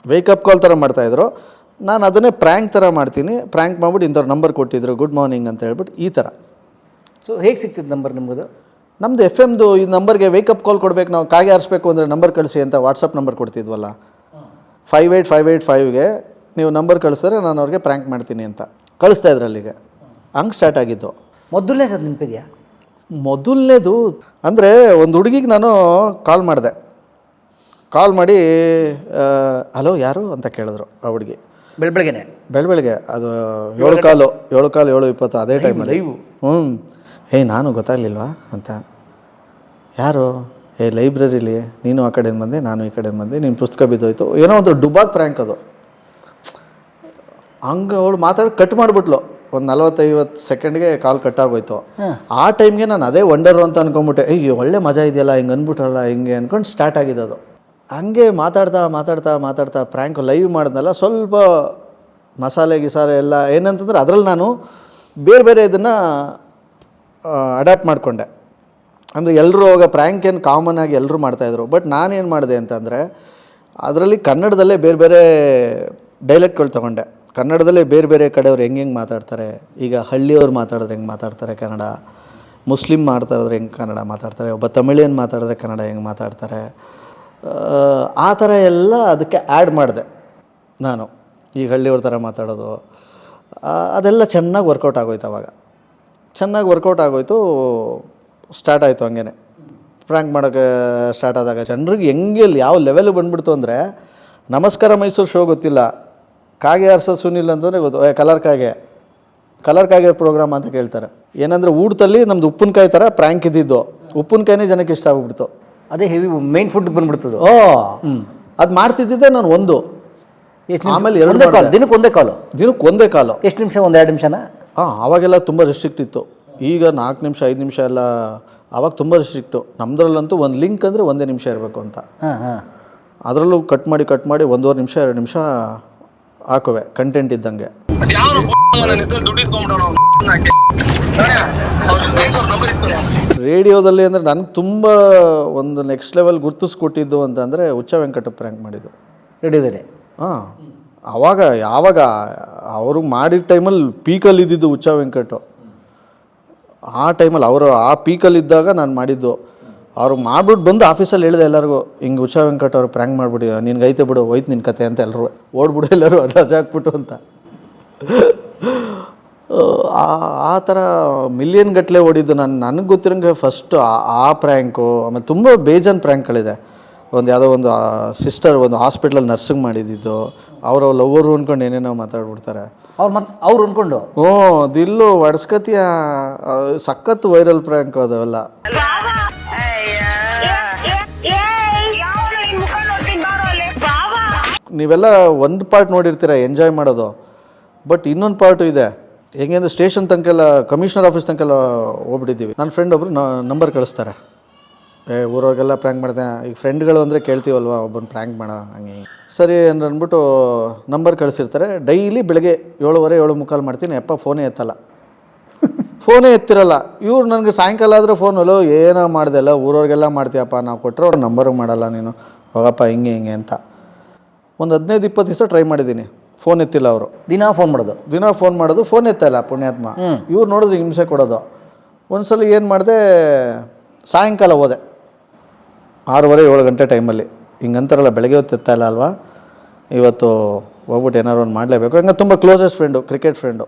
ವೇಕಪ್ ಕಾಲ್ ಥರ ಮಾಡ್ತಾಯಿದ್ರು. ನಾನು ಅದನ್ನೇ ಪ್ರ್ಯಾಂಕ್ ಥರ ಮಾಡ್ತೀನಿ. ಪ್ರ್ಯಾಂಕ್ ಮಾಡ್ಬಿಟ್ಟು ಇಂಥವ್ರು ನಂಬರ್ ಕೊಟ್ಟಿದ್ರು ಗುಡ್ ಮಾರ್ನಿಂಗ್ ಅಂತ ಹೇಳ್ಬಿಟ್ಟು ಈ ಥರ. ಸೊ ಹೇಗೆ ಸಿಗ್ತಿತ್ತು ನಂಬರ್ ನಿಮ್ಮದು? ನಮ್ಮದು FMದು ಈ ನಂಬರ್ಗೆ ವೇಕಪ್ ಕಾಲ್ ಕೊಡಬೇಕು, ನಾವು ಕಾಗೆ ಆರಿಸ್ಬೇಕು ಅಂದರೆ ನಂಬರ್ ಕಳಿಸಿ ಅಂತ ವಾಟ್ಸಪ್ ನಂಬರ್ ಕೊಡ್ತಿದ್ವಲ್ಲ, 58585ಗೆ ನೀವು ನಂಬರ್ ಕಳಿಸಿದ್ರೆ ನಾನು ಅವ್ರಿಗೆ ಪ್ರ್ಯಾಂಕ್ ಮಾಡ್ತೀನಿ ಅಂತ ಕಳಿಸ್ತಾ ಇದ್ರು. ಅಲ್ಲಿಗೆ ಹಂಗೆ ಸ್ಟಾರ್ಟ್ ಆಗಿದ್ದು. ಮೊದಲನೇದು ಅದು ನೆನಪಿದೆಯಾ? ಮೊದಲನೇದು ಅಂದರೆ ಒಂದು ಹುಡುಗಿಗೆ ನಾನು ಕಾಲ್ ಮಾಡಿದೆ. ಕಾಲ್ ಮಾಡಿ ಹಲೋ ಯಾರು ಅಂತ ಕೇಳಿದ್ರು. ಆ ಹುಡುಗಿ ಬೆಳಗ್ಗೆ ಅದು 7:20 ಅದೇ ಟೈಮಲ್ಲಿ. ನಾನು ಗೊತ್ತಾಗಲಿಲ್ವಾ ಅಂತ. ಯಾರು? ಲೈಬ್ರರಿಲಿ ನೀನು ಆ ಕಡೆ ಬಂದೆ, ನಾನು ಈ ಕಡೆ ಬಂದೆ, ನಿನ್ನ ಪುಸ್ತಕ ಬಿದ್ದೋಯ್ತು, ಏನೋ ಒಂದು ಡುಬಾಕ್ ಪ್ರ್ಯಾಂಕ್ ಅದು. ಹಂಗೆ ಅವಳು ಮಾತಾಡಿ ಕಟ್ ಮಾಡಿಬಿಟ್ಲು. ಒಂದು 40-50 ಸೆಕೆಂಡ್ಗೆ ಕಾಲ್ ಕಟ್ಟಾಗೋಯ್ತು. ಆ ಟೈಮ್ಗೆ ನಾನು ಅದೇ ವಂಡರ್ ಅಂತ ಅನ್ಕೊಂಬಿಟ್ಟೆ, ಒಳ್ಳೆ ಮಜಾ ಇದೆಯಲ್ಲ ಹಿಂಗೆ ಅಂದ್ಬಿಟ್ಟಲ್ಲ ಹಿಂಗೆ ಅಂದ್ಕೊಂಡು ಸ್ಟಾರ್ಟ್ ಆಗಿದೆ ಅದು. ಹಂಗೆ ಮಾತಾಡ್ತಾ ಪ್ರ್ಯಾಂಕ್ ಲೈವ್ ಮಾಡಿದ್ನಲ್ಲ, ಸ್ವಲ್ಪ ಮಸಾಲೆ ಎಲ್ಲ ಏನಂತಂದ್ರೆ ಅದರಲ್ಲಿ ನಾನು ಬೇರೆ ಇದನ್ನು ಅಡ್ಯಾಪ್ಟ್ ಮಾಡಿಕೊಂಡೆ. ಅಂದರೆ ಎಲ್ಲರೂ ಅವಾಗ ಪ್ರ್ಯಾಂಕ್ ಏನು ಕಾಮನ್ ಆಗಿ ಎಲ್ಲರೂ ಮಾಡ್ತಾಯಿದ್ರು. ಬಟ್ ನಾನೇನು ಮಾಡಿದೆ ಅಂತಂದರೆ ಅದರಲ್ಲಿ ಕನ್ನಡದಲ್ಲೇ ಬೇರೆ ಡೈಲೆಕ್ಟ್ಗಳು ತೊಗೊಂಡೆ. ಕನ್ನಡದಲ್ಲೇ ಬೇರೆ ಕಡೆಯವ್ರು ಹೆಂಗೆ ಮಾತಾಡ್ತಾರೆ. ಈಗ ಹಳ್ಳಿಯವ್ರು ಮಾತಾಡಿದ್ರೆ ಹೆಂಗೆ ಮಾತಾಡ್ತಾರೆ ಕನ್ನಡ, ಮುಸ್ಲಿಮ್ ಮಾತಾಡಿದ್ರೆ ಹೆಂಗೆ ಕನ್ನಡ ಮಾತಾಡ್ತಾರೆ, ಒಬ್ಬ ತಮಿಳಿಯನ್ ಮಾತಾಡಿದ್ರೆ ಕನ್ನಡ ಹೆಂಗೆ ಮಾತಾಡ್ತಾರೆ, ಆ ಥರ ಎಲ್ಲ ಅದಕ್ಕೆ ಆ್ಯಡ್ ಮಾಡಿದೆ ನಾನು. ಈಗ ಹಳ್ಳಿಯವ್ರ ಥರ ಮಾತಾಡೋದು ಅದೆಲ್ಲ ಚೆನ್ನಾಗಿ ವರ್ಕೌಟ್ ಆಗೋಯ್ತು. ಅವಾಗ ಚೆನ್ನಾಗಿ ವರ್ಕೌಟ್ ಆಗೋಯ್ತು. ಸ್ಟಾರ್ಟ್ ಆಯಿತು ಹಂಗೇ ಪ್ರ್ಯಾಂಕ್ ಮಾಡೋಕ್ಕೆ ಸ್ಟಾರ್ಟ್ ಆದಾಗ ಜನರಿಗೆ ಹೆಂಗೆ ಯಾವ ಲೆವೆಲ್ ಬಂದುಬಿಡ್ತು ಅಂದರೆ, ನಮಸ್ಕಾರ ಮೈಸೂರು ಶೋ ಗೊತ್ತಿಲ್ಲ, ಕಾಗೆ ಆರ್ಸೋದು ಸುನಿಲ್ ಅಂತಂದರೆ ಗೊತ್ತು, ಕಲರ್ ಕಾಗೆ ಪ್ರೋಗ್ರಾಮ್ ಅಂತ ಕೇಳ್ತಾರೆ. ಏನಂದರೆ ಊಟದಲ್ಲಿ ನಮ್ದು ಉಪ್ಪಿನಕಾಯಿ ಥರ ಪ್ರ್ಯಾಂಕ್ ಇದ್ದಿದ್ದು, ಉಪ್ಪಿನಕಾಯಿನೇ ಜನಕ್ಕೆ ಇಷ್ಟ ಆಗ್ಬಿಡ್ತು. ಅದೇ ಹೆವಿ ಮೇನ್ ಫುಡ್ ಬಂದ್ಬಿಡ್ತದೆ. ಅದು ಮಾಡ್ತಿದ್ದೆ ನಾನು ಒಂದು. ಆಮೇಲೆ ದಿನಕ್ಕೆ ಒಂದೇ ಕಾಲು. ಎಷ್ಟು ನಿಮಿಷ? 1-2 ನಿಮಿಷನಾ? ಅವಾಗೆಲ್ಲ ತುಂಬ ರೆಸ್ಟ್ರಿಕ್ಟ್ ಇತ್ತು. ಈಗ 4 ನಿಮಿಷ 5 ನಿಮಿಷ ಎಲ್ಲ ಆವಾಗ ತುಂಬ ರೆಸ್ಟ್ರಿಕ್ಟು. ನಮ್ಮದ್ರಲ್ಲಂತೂ ಒಂದು ಲಿಂಕ್ ಅಂದರೆ 1 ನಿಮಿಷ ಇರಬೇಕು ಅಂತ. ಅದರಲ್ಲೂ ಕಟ್ ಮಾಡಿ 1.5 ನಿಮಿಷ 2 ನಿಮಿಷ ಹಾಕುವೆ ಕಂಟೆಂಟ್ ಇದ್ದಂಗೆ. ರೇಡಿಯೋದಲ್ಲಿ ಅಂದರೆ ನನಗೆ ತುಂಬ ಒಂದು ನೆಕ್ಸ್ಟ್ ಲೆವೆಲ್ ಗುರ್ತಿಸ್ಕೊಟ್ಟಿದ್ದು ಅಂತಂದರೆ ಹುಚ್ಚ ವೆಂಕಟ ಪ್ರ್ಯಾಂಕ್ ಮಾಡಿದ್ದು ರೇಡಿಯೋದಲ್ಲಿ. ಹಾಂ, ಯಾವಾಗ ಅವರು ಮಾಡಿದ ಟೈಮಲ್ಲಿ ಪೀಕಲ್ಲಿ ಇದ್ದಿದ್ದು ಹುಚ್ಚ ವೆಂಕಟು. ಆ ಟೈಮಲ್ಲಿ ಅವರು ಆ ಪೀಕಲ್ಲಿದ್ದಾಗ ನಾನು ಮಾಡಿದ್ದು. ಅವ್ರು ಮಾಡ್ಬಿಟ್ಟು ಬಂದು ಆಫೀಸಲ್ಲಿ ಹೇಳಿದೆ ಎಲ್ಲರಿಗೂ, ಹಿಂಗೆ ಹುಚ್ಚ ವೆಂಕಟ್ ಅವ್ರು ಪ್ರ್ಯಾಂಕ್ ಮಾಡಿಬಿಡಿ, ನಿನ್ಗೆ ಐತೆ ಬಿಡು, ಹೋಯ್ತು ನಿನ್ನ ಕತೆ ಅಂತ ಎಲ್ಲರೂ ಓಡ್ಬಿಡು, ಎಲ್ಲರೂ ರಜೆ ಹಾಕ್ಬಿಟ್ಟು ಅಂತ. ಆ ಥರ ಮಿಲಿಯನ್ ಗಟ್ಟಲೆ ಓಡಿದ್ದು. ನನಗೆ ಗೊತ್ತಿರೋಂಗೆ ಫಸ್ಟ್ ಆ ಪ್ರ್ಯಾಂಕು. ಆಮೇಲೆ ತುಂಬ ಬೇಜಾನ್ ಪ್ರ್ಯಾಂಕ್ಗಳಿದೆ. ಯಾವುದೋ ಒಂದು ಸಿಸ್ಟರ್ ಒಂದು ಹಾಸ್ಪಿಟ್ಲಲ್ಲಿ ನರ್ಸಿಂಗ್ ಮಾಡಿದ್ದು, ಅವರು ಲವ್ವರು ಅಂದ್ಕೊಂಡು ಏನೇನೋ ಮಾತಾಡ್ಬಿಡ್ತಾರೆ ಅವ್ರು ಅಂದ್ಕೊಂಡು. ಹ್ಞೂ, ದಿಲ್ಲು ಒಡ್ಸ್ಕತಿಯ ಸಖತ್ ವೈರಲ್ ಪ್ರ್ಯಾಂಕ್ ಅವೆಲ್ಲ. ನೀವೆಲ್ಲ ಒಂದು ಪಾರ್ಟ್ ನೋಡಿರ್ತೀರ ಎಂಜಾಯ್ ಮಾಡೋದು, ಬಟ್ ಇನ್ನೊಂದು ಪಾರ್ಟು ಇದೆ. ಹೆಂಗೆ ಅಂದರೆ ಸ್ಟೇಷನ್ ತನಕೆಲ್ಲ ಕಮಿಷನರ್ ಆಫೀಸ್ ತನಕೆಲ್ಲ ಹೋಗ್ಬಿಟ್ಟಿದ್ದೀವಿ. ನನ್ನ ಫ್ರೆಂಡ್ ಒಬ್ಬರು ನಂಬರ್ ಕಳಿಸ್ತಾರೆ, ಊರವ್ರಿಗೆಲ್ಲ ಪ್ರ್ಯಾಂಕ್ ಮಾಡ್ದೆ. ಈಗ ಫ್ರೆಂಡ್ಗಳು ಅಂದರೆ ಕೇಳ್ತೀವಲ್ವ, ಒಬ್ಬನ ಪ್ರ್ಯಾಂಕ್ ಮಾಡೋ ಹಂಗೆ ಸರಿ ಅಂದ್ಬಿಟ್ಟು ನಂಬರ್ ಕಳಿಸಿರ್ತಾರೆ. ಡೈಲಿ ಬೆಳಗ್ಗೆ 7:15 7:45 ಮಾಡ್ತೀನಿ. ಅಪ್ಪ ಫೋನೇ ಎತ್ತಲ್ಲ, ಫೋನೇ ಎತ್ತಿರಲ್ಲ. ಇವ್ರು ನನಗೆ ಸಾಯಂಕಾಲ ಆದರೆ ಫೋನಲ್ಲೋ ಏನೋ ಮಾಡ್ದೆಲ್ಲ ಊರವ್ರಿಗೆಲ್ಲ ಮಾಡ್ತೀಯಪ್ಪ, ನಾವು ಕೊಟ್ಟರೆ ಅವ್ರ ನಂಬರು ಮಾಡಲ್ಲ ನೀನು, ಹೋಗಪ್ಪ ಹಿಂಗೆ ಅಂತ. ಒಂದು 15-20 ದಿವಸ ಟ್ರೈ ಮಾಡಿದ್ದೀನಿ, ಫೋನ್ ಎತ್ತಿಲ್ಲ ಅವರು. ದಿನ ಫೋನ್ ಮಾಡೋದು, ಫೋನ್ ಎತ್ತಲ್ಲ ಪುಣ್ಯಾತ್ಮ. ಇವ್ರು ನೋಡಿದ್ರೆ ಹಿಂಸೆ ಕೊಡೋದು. ಒಂದ್ಸಲ ಏನು ಮಾಡಿದೆ, ಸಾಯಂಕಾಲ ಹೋದೆ 6:30 7 ಟೈಮಲ್ಲಿ. ಹಿಂಗಂತಾರಲ್ಲ ಬೆಳಗ್ಗೆ ಹೊತ್ತು ಎತ್ತಾ ಇಲ್ಲ ಅಲ್ವಾ, ಇವತ್ತು ಹೋಗ್ಬಿಟ್ಟು ಏನಾರು ಒಂದು ಮಾಡಲೇಬೇಕು. ಹಂಗೆ ತುಂಬ closest friend, cricket friend,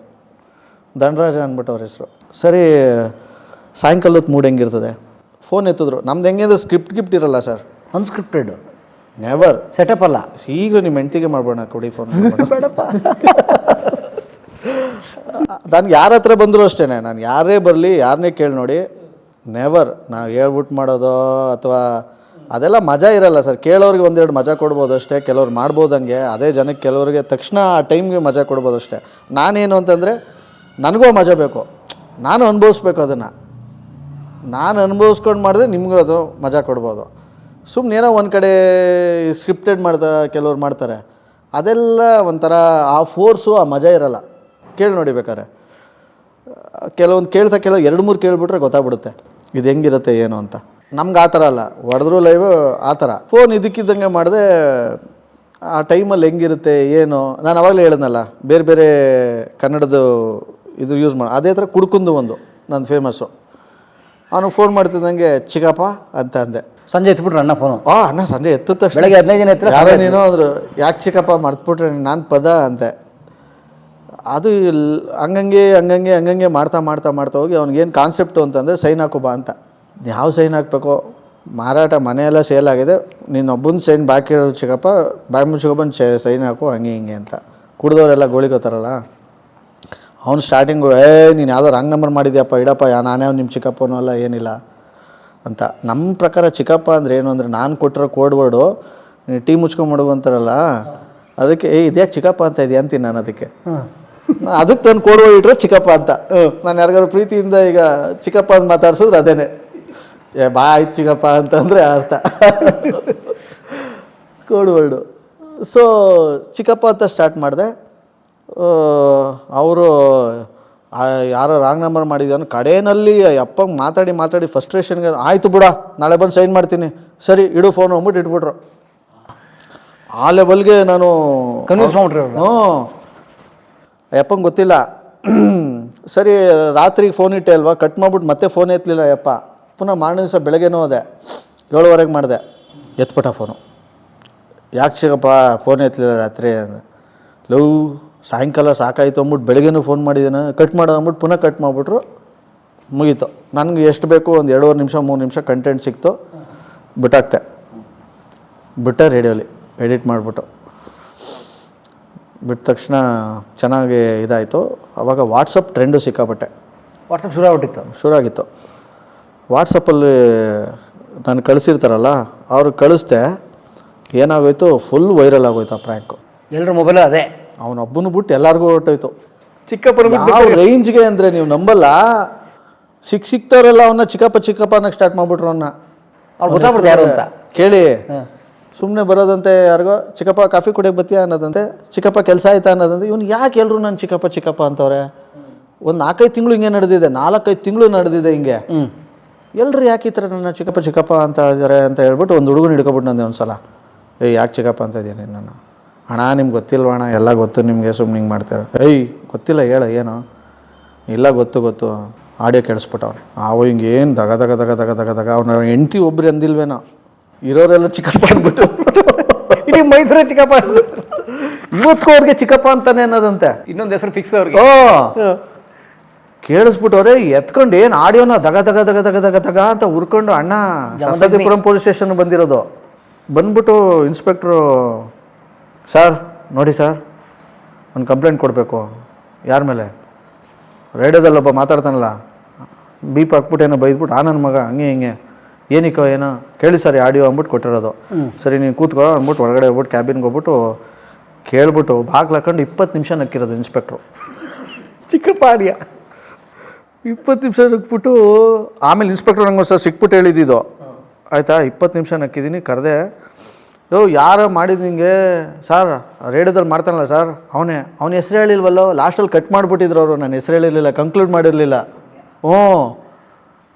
Dhanaraja ಅಂದ್ಬಿಟ್ಟು ಅವ್ರ ಹೆಸರು. ಸರಿ, ಸಾಯಂಕಾಲ ಹೊತ್ತು ಮೂಡ್ ಹೆಂಗಿರ್ತದೆ, ಫೋನ್ ಎತ್ತಿದ್ರು. ನಮ್ದು ಹೆಂಗೆ ಅಂದರೆ ಸ್ಕ್ರಿಪ್ಟ್ ಇರಲ್ಲ ಸರ್, ಅನ್ಸ್ಕ್ರಿಪ್ಟೆಡ್, ನೆವರ್ ಸೆಟಪ್ ಅಲ್ಲ. ಈಗಲೂ ನಿಮ್ಮ ಹೆಂಡ್ತಿಗೆ ಮಾಡ್ಬೋಣ ಕೊಡಿ ಫೋನ್. ನನಗೆ ಯಾರ ಹತ್ರ ಬಂದರೂ ಅಷ್ಟೇ, ನಾನು ಯಾರೇ ಬರಲಿ, ಯಾರನ್ನೇ ಕೇಳಿ ನೋಡಿ, ನೆವರ್ ನಾವು ಹೇಳ್ಬಿಟ್ಟು ಮಾಡೋದು ಅಥವಾ ಅದೆಲ್ಲ ಮಜಾ ಇರಲ್ಲ ಸರ್. ಕೇಳೋರಿಗೆ ಒಂದೆರಡು ಮಜಾ ಕೊಡ್ಬೋದು ಅಷ್ಟೇ, ಕೆಲವ್ರು ಮಾಡ್ಬೋದು ಹಂಗೆ. ಅದೇ ಜನಕ್ಕೆ ಕೆಲವ್ರಿಗೆ ತಕ್ಷಣ ಆ ಟೈಮ್ಗೆ ಮಜಾ ಕೊಡ್ಬೋದು ಅಷ್ಟೇ. ನಾನೇನು ಅಂತಂದರೆ ನನಗೂ ಮಜಾ ಬೇಕು, ನಾನು ಅನುಭವಿಸ್ಬೇಕು ಅದನ್ನು. ನಾನು ಅನುಭವಿಸ್ಕೊಂಡು ಮಾಡಿದ್ರೆ ನಿಮಗೂ ಅದು ಮಜಾ ಕೊಡ್ಬೋದು. ಸುಮ್ಮನೆ ಏನೋ ಒಂದು ಕಡೆ ಸ್ಕ್ರಿಪ್ಟೆಡ್ ಕೆಲವ್ರು ಮಾಡ್ತಾರೆ, ಅದೆಲ್ಲ ಒಂಥರ ಆ ಫೋರ್ಸು ಆ ಮಜಾ ಇರಲ್ಲ. ಕೇಳಿ ನೋಡಿ ಬೇಕಾದ್ರೆ. ಕೆಲವೊಂದು ಕೇಳ್ತಾ 2-3 ಕೇಳಿಬಿಟ್ರೆ ಗೊತ್ತಾಗ್ಬಿಡುತ್ತೆ ಇದು ಹೆಂಗಿರುತ್ತೆ ಏನು ಅಂತ. ನಮ್ಗೆ ಆ ಥರ ಅಲ್ಲ, ಹೊಡೆದ್ರು ಲೈವ್ ಆ ಥರ. ಫೋನ್ ಇದಕ್ಕಿದ್ದಂಗೆ ಮಾಡಿದೆ, ಆ ಟೈಮಲ್ಲಿ ಹೆಂಗಿರುತ್ತೆ ಏನು. ನಾನು ಅವಾಗಲೇ ಹೇಳಿದ್ನಲ್ಲ, ಬೇರೆ ಬೇರೆ ಕನ್ನಡದ ಇದು ಯೂಸ್ ಮಾಡಿ. ಅದೇ ಥರ ಕುಡ್ಕುಂದು ಒಂದು ನನ್ನ ಫೇಮಸ್ಸು. ಅವನು ಫೋನ್ ಮಾಡ್ತಿದ್ದಂಗೆ ಚಿಕ್ಕಪ್ಪ ಅಂತ ಅಂದೆ. ಸಂಜೆ ಎತ್ಬಿಟ್ರೆ ಅಣ್ಣ ಫೋನು. ಅಣ್ಣ ಸಂಜೆ ಎತ್ತಿದ ತಕ್ಷಣ ಬೆಳಗ್ಗೆ 15 ದಿನ ಎತ್ತಿರ ಯಾರೋ ನೀನು ಅಂದರು, ಯಾಕೆ ಚಿಕ್ಕಪ್ಪ ಮರ್ತ್ಬಿಟ್ರೆ ನಾನು ಪದ ಅಂತೆ. ಅದು ಹಂಗಂಗೆ ಮಾಡ್ತಾ ಹೋಗಿ ಅವ್ನಿಗೇನು ಕಾನ್ಸೆಪ್ಟು ಅಂತಂದರೆ ಸೈನ್ ಹಾಕು ಬಾ ಅಂತ. ಯಾವ ಸೈನ್ ಹಾಕಬೇಕು, ಮಾರಾಟ ಮನೆಯೆಲ್ಲ ಸೇಲ್ ಆಗಿದೆ, ನೀನು ಒಬ್ಬನ ಸೈನ್ ಬಾಕಿ ಇರೋದು ಚಿಕ್ಕಪ್ಪ, ಬಾಯಿ ಮುಚ್ಕೊಬಂದು ಸೈನ್ ಹಾಕು ಹಿಂಗೆ ಅಂತ. ಕುಡ್ದವರೆಲ್ಲ ಗೋಳಿಗೋತಾರಲ್ಲ, ಅವ್ನು ಸ್ಟಾರ್ಟಿಂಗು ನೀನು ಯಾವುದೋ ರಾಂಗ್ ನಂಬರ್ ಮಾಡಿದ್ಯಪ್ಪ, ಇಡಪ್ಪ, ನಾನೇ ನಿಮ್ಮ ಚಿಕ್ಕಪ್ಪನೂ ಅಲ್ಲ ಏನಿಲ್ಲ ಅಂತ. ನಮ್ಮ ಪ್ರಕಾರ ಚಿಕ್ಕಪ್ಪ ಅಂದರೆ ಏನು ಅಂದರೆ, ನಾನು ಕೊಟ್ಟಿರೋ ಕೋಡ್ ವರ್ಡು ನೀನು ಟೀ ಮುಚ್ಕೊಂಬಿಡುಗು ಅಂತಾರಲ್ಲ, ಅದಕ್ಕೆ ಇದ್ಯಾಕೆ ಚಿಕ್ಕಪ್ಪ ಅಂತ ಇದೆಯಾ ಅಂತೀನಿ ನಾನು. ಅದಕ್ಕೆ ನಾನು ಕೋಡ್ ವರ್ಡ್ ಇಟ್ಟರೆ ಚಿಕ್ಕಪ್ಪ ಅಂತ. ನಾನು ಯಾರಿಗಾರು ಪ್ರೀತಿಯಿಂದ ಈಗ ಚಿಕ್ಕಪ್ಪ ಅಂತ ಮಾತಾಡ್ಸಿದ್ರೆ ಅದೇನೆ, ಬಾ ಆಯ್ತು ಚಿಕ್ಕಪ್ಪ ಅಂತಂದರೆ ಅರ್ಥ ಕೋಡ್ ವರ್ಡು. ಸೊ ಚಿಕ್ಕಪ್ಪ ಅಂತ ಸ್ಟಾರ್ಟ್ ಮಾಡಿದೆ. ಅವರು ಯಾರೋ ರಾಂಗ್ ನಂಬರ್ ಮಾಡಿದ್ದಾನು. ಕಡೆಯಲ್ಲಿ ಅಪ್ಪಂಗೆ ಮಾತಾಡಿ ಫಸ್ಟ್ರೇಷನ್ಗೆ, ಆಯಿತು ಬಿಡ ನಾಳೆ ಬಂದು ಸೈನ್ ಮಾಡ್ತೀನಿ, ಸರಿ ಇಡು ಫೋನು ಅಂದ್ಬಿಟ್ಟು ಇಟ್ಬಿಟ್ರು. ಆ ಲೆವೆಲ್ಗೆ ನಾನು ಕನ್ವಿನ್ಸ್ ಮಾಡ್ಬಿಟ್ರೆ. ಅಪ್ಪಂಗೆ ಗೊತ್ತಿಲ್ಲ. ಸರಿ, ರಾತ್ರಿಗೆ ಫೋನ್ ಇಟ್ಟೆ ಅಲ್ವಾ, ಕಟ್ ಮಾಡ್ಬಿಟ್ಟು ಮತ್ತೆ ಫೋನ್ ಎತ್ತಲಿಲ್ಲ ಅಪ್ಪ. ಪುನಃ ಮಾರನೇ ದಿವಸ ಬೆಳಗ್ಗೆನೂ ಹೋದೆ, 7:15 ಮಾಡಿದೆ, ಎತ್ಬಿಟ್ಟ ಫೋನು. ಯಾಕೆ ಚಿಕ್ಕಪ್ಪ ಫೋನ್ ಎತ್ತಲಿಲ್ಲ ರಾತ್ರಿ ಅಂದರೆ, ಲವ್ ಸಾಯಂಕಾಲ ಸಾಕಾಯಿತು ಅಂದ್ಬಿಟ್ಟು ಬೆಳಗ್ಗೆನೂ ಫೋನ್ ಮಾಡಿದ್ದೇನೆ, ಕಟ್ ಮಾಡೋ ಅಂದ್ಬಿಟ್ಟು ಪುನಃ ಕಟ್ ಮಾಡಿಬಿಟ್ರು. ಮುಗೀತು. ನನಗೆ ಎಷ್ಟು ಬೇಕು ಒಂದು 2.5 ನಿಮಿಷ 3 ನಿಮಿಷ ಕಂಟೆಂಟ್ ಸಿಕ್ತು, ಬಿಟ್ಟೆ ರೇಡಿಯೋಲಿ ಎಡಿಟ್ ಮಾಡಿಬಿಟ್ಟು. ಬಿಟ್ಟ ತಕ್ಷಣ ಚೆನ್ನಾಗಿ ಇದಾಯಿತು. ಆವಾಗ ವಾಟ್ಸಪ್ ಟ್ರೆಂಡು ಸಿಕ್ಕಾಪಟ್ಟೆ. ವಾಟ್ಸಪ್ ಶುರು ಆಗಿತ್ತು. ವಾಟ್ಸಪ್ಪಲ್ಲಿ ನಾನು ಕಳಿಸಿರ್ತಾರಲ್ಲ, ಅವ್ರು ಕಳಿಸ್ದೆ, ಏನಾಗೋಯ್ತು, ಫುಲ್ ವೈರಲ್ ಆಗೋಯ್ತು ಆ ಪ್ರ್ಯಾಂಕು. ಎಲ್ಲರ ಮೊಬೈಲು ಅದೇ, ಅವನೊಬ್ಬನು ಬಿಟ್ಟು ಎಲ್ಲರಿಗೂ ಹೊರಟೋಯ್ತು. ಚಿಕ್ಕಪ್ಪನ ಯಾವ ರೇಂಜ್ಗೆ ಅಂದರೆ ನೀವು ನಂಬಲ್ಲ, ಸಿಕ್ತವರೆಲ್ಲ ಅವನ್ನ ಚಿಕ್ಕಪ್ಪ ಅನ್ನಕ್ಕೆ ಸ್ಟಾರ್ಟ್ ಮಾಡ್ಬಿಟ್ರು. ಅವನ್ನ ಅವ್ರು ಗೊತ್ತಾಗ್ಬಿಡ್ತು ಯಾರು ಅಂತ ಕೇಳಿ. ಸುಮ್ಮನೆ ಬರೋದಂತೆ ಯಾರಿಗೋ ಚಿಕ್ಕಪ್ಪ ಕಾಫಿ ಕುಡಿಯೋಕೆ ಬತ್ತೀಯ ಅನ್ನೋದಂತೆ, ಚಿಕ್ಕಪ್ಪ ಕೆಲಸ ಆಯ್ತಾ ಅನ್ನೋದಂತೆ. ಇವ್ನು ಯಾಕೆ ಎಲ್ಲರೂ ನಾನು ಚಿಕ್ಕಪ್ಪ ಚಿಕ್ಕಪ್ಪ ಅಂತವ್ರೆ? ಒಂದು 4-5 ತಿಂಗಳು ಹಿಂಗೆ ನಡೆದಿದೆ, 4-5 ತಿಂಗಳು ನಡೆದಿದೆ ಹಿಂಗೆ. ಎಲ್ಲರೂ ಯಾಕೆ ಈ ಥರ ನನ್ನ ಚಿಕ್ಕಪ್ಪ ಚಿಕ್ಕಪ್ಪ ಅಂತ ಇದ್ದಾರೆ ಅಂತ ಹೇಳ್ಬಿಟ್ಟು ಒಂದು ಹುಡುಗನ ಹಿಡ್ಕೊಬಿಟ್ಟು ನಂದೆ ಒಂದು ಸಲ, ಯಾಕೆ ಚಿಕ್ಕಪ್ಪ ಅಂತ ಇದ್ದೀನಿ ನಾನು? ಅಣ್ಣ ನಿಮ್ಗೆ ಗೊತ್ತಿಲ್ವ ಅಣ್ಣ, ಎಲ್ಲ ಗೊತ್ತು ನಿಮಗೆ, ಸುಮ್ಮನೆ ಹಿಂಗೆ ಮಾಡ್ತಾರೆ. ಗೊತ್ತಿಲ್ಲ ಹೇಳು ಏನು? ಇಲ್ಲ ಗೊತ್ತು ಆಡಿಯೋ ಕೇಳಿಸ್ಬಿಟ್ಟವನೆ. ಅವ ಹಿಂಗೆ ಏನು ದಗ ದಗ ದಗ ದಗ ದಗ ದಗ ಅವ್ನ ಹೆಂಡ್ತಿ ಒಬ್ರು ಅಂದಿಲ್ವೇನೋ, ಇರೋರೆಲ್ಲ ಚಿಕ್ಕಪ್ಪ ಅಂದ್ಬಿಟ್ಟು ಇಡೀ ಮೈಸೂರು ಚಿಕ್ಕಪ್ಪ, ಇವತ್ತಿಗೂ ಅವ್ರಿಗೆ ಚಿಕ್ಕಪ್ಪ ಅಂತಾನೆ ಅನ್ನೋದಂತೆ. ಇನ್ನೊಂದು ಹೆಸರು ಫಿಕ್ಸ್ ಅವ್ರಿಗೆ. ಕೇಳಿಸ್ಬಿಟ್ಟವ್ರೆ, ಎತ್ಕೊಂಡು ಏನು ಆಡಿಯೋನ ದಗ ದಗ ದಗ ದಗ ದಗ ದಗ ಅಂತ ಹುರ್ಕೊಂಡು, ಅಣ್ಣ ಸರಸ್ವತಿಪುರಂ ಪೊಲೀಸ್ ಸ್ಟೇಷನ್ ಬಂದಿರೋದು. ಬಂದ್ಬಿಟ್ಟು ಇನ್ಸ್ಪೆಕ್ಟ್ರು, ಸರ್ ನೋಡಿ ಸರ್, ಒಂದು ಕಂಪ್ಲೇಂಟ್ ಕೊಡಬೇಕು. ಯಾರ ಮೇಲೆ? ರೇಡಿಯೋದಲ್ಲೊಬ್ಬ ಮಾತಾಡ್ತಾನಲ್ಲ, ಬೀಪ್ ಹಾಕ್ಬಿಟ್ಟು ಏನೋ ಬೈದ್ಬಿಟ್ಟು, ನನ್ನ ಮಗ ಹಂಗೆ ಹಿಂಗೆ, ಏನಕ್ಕೋ ಏನೋ ಕೇಳಿ ಸರ್ ಆಡಿಯೋ ಅಂದ್ಬಿಟ್ಟು ಕೊಟ್ಟಿರೋದು. ಸರಿ ನೀನು ಕೂತ್ಕೋ ಅಂದ್ಬಿಟ್ಟು ಒಳಗಡೆ ಹೋಗ್ಬಿಟ್ಟು ಕ್ಯಾಬಿನ್ಗೆ ಹೋಗ್ಬಿಟ್ಟು ಕೇಳ್ಬಿಟ್ಟು ಬಾಗ್ಲು ಹಾಕೊಂಡು 20 ನಿಮಿಷ ನಕ್ಕಿರೋದು ಇನ್ಸ್ಪೆಕ್ಟ್ರು. ಚಿಕ್ಕಪ್ಪ ಆಡಿಯೋ 20 ನಿಮಿಷ ನಕ್ಬಿಟ್ಟು ಆಮೇಲೆ ಇನ್ಸ್ಪೆಕ್ಟ್ರ್ ನಂಗೆ ಒಂದು ಸಲ ಸಿಕ್ಬಿಟ್ಟು ಹೇಳಿದ್ದು, ಆಯಿತಾ 20 ನಿಮಿಷ ನಕ್ಕಿದ್ದೀನಿ. ಕರೆದೆ, ಯಾರು ಮಾಡಿದ್ದು ಹಿಂಗೆ? ಸರ್ ರೇಡಿಯೋದಲ್ಲಿ ಮಾಡ್ತಾನಲ್ಲ ಸರ್, ಅವನ ಹೆಸರು ಹೇಳಿಲ್ವಲ್ಲೋ, ಲಾಸ್ಟಲ್ಲಿ ಕಟ್ ಮಾಡಿಬಿಟ್ಟಿದ್ರು ಅವರು, ನನ್ನ ಹೆಸರು ಹೇಳಿರಲಿಲ್ಲ, ಕಂಕ್ಲೂಡ್ ಮಾಡಿರಲಿಲ್ಲ.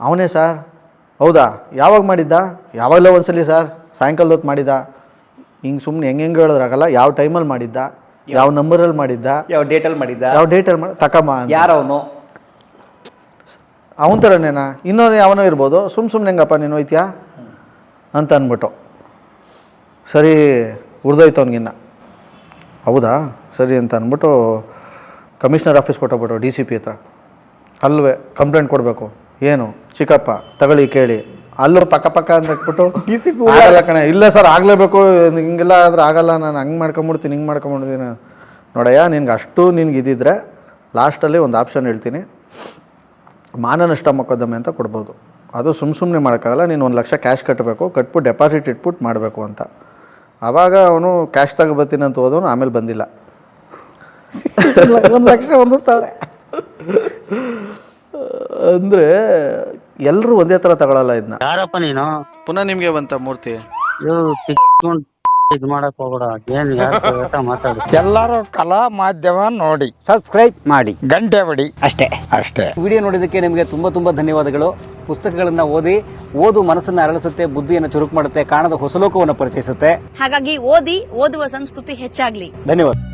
ಅವನೇ ಸರ್. ಹೌದಾ, ಯಾವಾಗ ಮಾಡಿದ್ದ? ಯಾವಾಗಲೋ ಒಂದ್ಸಲಿ ಸರ್, ಸಾಯಂಕಾಲದ ಹೊತ್ತು ಮಾಡಿದ್ದ. ಹಿಂಗೆ ಸುಮ್ಮನೆ ಹೆಂಗೆ ಹೇಳಿದ್ರಾಗಲ್ಲ, ಯಾವ ಟೈಮಲ್ಲಿ ಮಾಡಿದ್ದ, ಯಾವ ನಂಬರಲ್ಲಿ ಮಾಡಿದ್ದ, ಯಾವ ಡೇಟಲ್ಲಿ ಮಾಡಿದ್ದ, ಯಾವ ಡೇಟಲ್ಲಿ ಮಾಡಿ ತಕಮ್ಮ. ಯಾರವನು? ಅವನ ಥರನೇನಾ, ಇನ್ನೊಂದು ಯಾವನೋ ಇರ್ಬೋದು. ಸುಮ್ಮನೆ ಹೆಂಗಪ್ಪ ನೀನು ಹೋಯ್ತೀಯಾ ಅಂತ ಅಂದ್ಬಿಟ್ಟು, ಸರಿ ಉರ್ದೋಯ್ತು ಅವ್ನಿಗಿನ್ನ. ಹೌದಾ ಸರಿ ಅಂತ ಅಂದ್ಬಿಟ್ಟು ಕಮಿಷನರ್ ಆಫೀಸ್ ಕೊಟ್ಟೋಗ್ಬಿಟ್ಟು DCP ಹತ್ರ, ಅಲ್ವೇ ಕಂಪ್ಲೇಂಟ್ ಕೊಡಬೇಕು. ಏನು ಚಿಕ್ಕಪ್ಪ ತಗೊಳ್ಳಿ ಕೇಳಿ, ಅಲ್ಲೂ ಪಕ್ಕ ಅಂದ್ಬಿಟ್ಟು DCP ಆಗಲ್ಲ ಕಣೆ, ಇಲ್ಲ ಸರ್ ಆಗಲೇಬೇಕು, ಹಿಂಗೆಲ್ಲ ಆದ್ರೆ ಆಗಲ್ಲ, ನಾನು ಹಂಗೆ ಮಾಡ್ಕೊಂಬಿಡ್ತೀನಿ ಹಿಂಗೆ ಮಾಡ್ಕೊಂಬಿಡ್ತೀನಿ. ನೋಡಯ್ಯ, ನಿನ್ಗೆ ಅಷ್ಟು ನಿನ್ಗೆ ಇದ್ದಿದ್ರೆ ಲಾಸ್ಟಲ್ಲಿ ಒಂದು ಆಪ್ಷನ್ ಹೇಳ್ತೀನಿ, ಮಾನನಷ್ಟ ಮೊಕದ್ದಮೆ ಅಂತ ಕೊಡ್ಬೋದು. ಅದು ಸುಮ್ಮನೆ ಮಾಡೋಕ್ಕಾಗಲ್ಲ, ನೀನು 1 ಲಕ್ಷ ಕ್ಯಾಶ್ ಕಟ್ಟಬೇಕು, ಕಟ್ಬಿಟ್ಟು ಡೆಪಾಸಿಟ್ ಇಟ್ಬಿಟ್ಟು ಮಾಡಬೇಕು ಅಂತ. ಆವಾಗ ಅವನು ಕ್ಯಾಶ್ ತಗೊಬರ್ತೀನಿ ಅಂತ ಹೋದವನು ಆಮೇಲೆ ಬಂದಿಲ್ಲ. 1 ಲಕ್ಷ ಹೊಂದಿಸ್ತಾವ್ರೆ. ಅಂದರೆ ಎಲ್ಲರೂ ಒಂದೇ ಥರ ತಗೊಳ್ಳಲ್ಲ ಇದನ್ನ. ಯಾರಪ್ಪ ನೀನು? ಪುನಃ ನಿಮಗೆ ಬಂತ ಮೂರ್ತಿ? ಇದು ಮಾಡಕ್ ಹೋಗ್ಬೇಡ, ಏನ್ ಮಾತಾಡು. ಎಲ್ಲರೂ ಕಲಾ ಮಾಧ್ಯಮ ನೋಡಿ, ಸಬ್ಸ್ಕ್ರೈಬ್ ಮಾಡಿ, ಗಂಟೆ ಹೊಡಿ, ಅಷ್ಟೇ. ವಿಡಿಯೋ ನೋಡಿದ್ದಕ್ಕೆ ನಿಮಗೆ ತುಂಬಾ ಧನ್ಯವಾದಗಳು. ಪುಸ್ತಕಗಳನ್ನ ಓದು ಮನಸ್ಸನ್ನ ಅರಳಿಸುತ್ತೆ, ಬುದ್ಧಿಯನ್ನು ಚುರುಕು ಮಾಡುತ್ತೆ, ಕಾಣದ ಹೊಸಲೋಕವನ್ನು ಪರಿಚಯಿಸುತ್ತೆ. ಹಾಗಾಗಿ ಓದುವ ಸಂಸ್ಕೃತಿ ಹೆಚ್ಚಾಗ್ಲಿ. ಧನ್ಯವಾದ.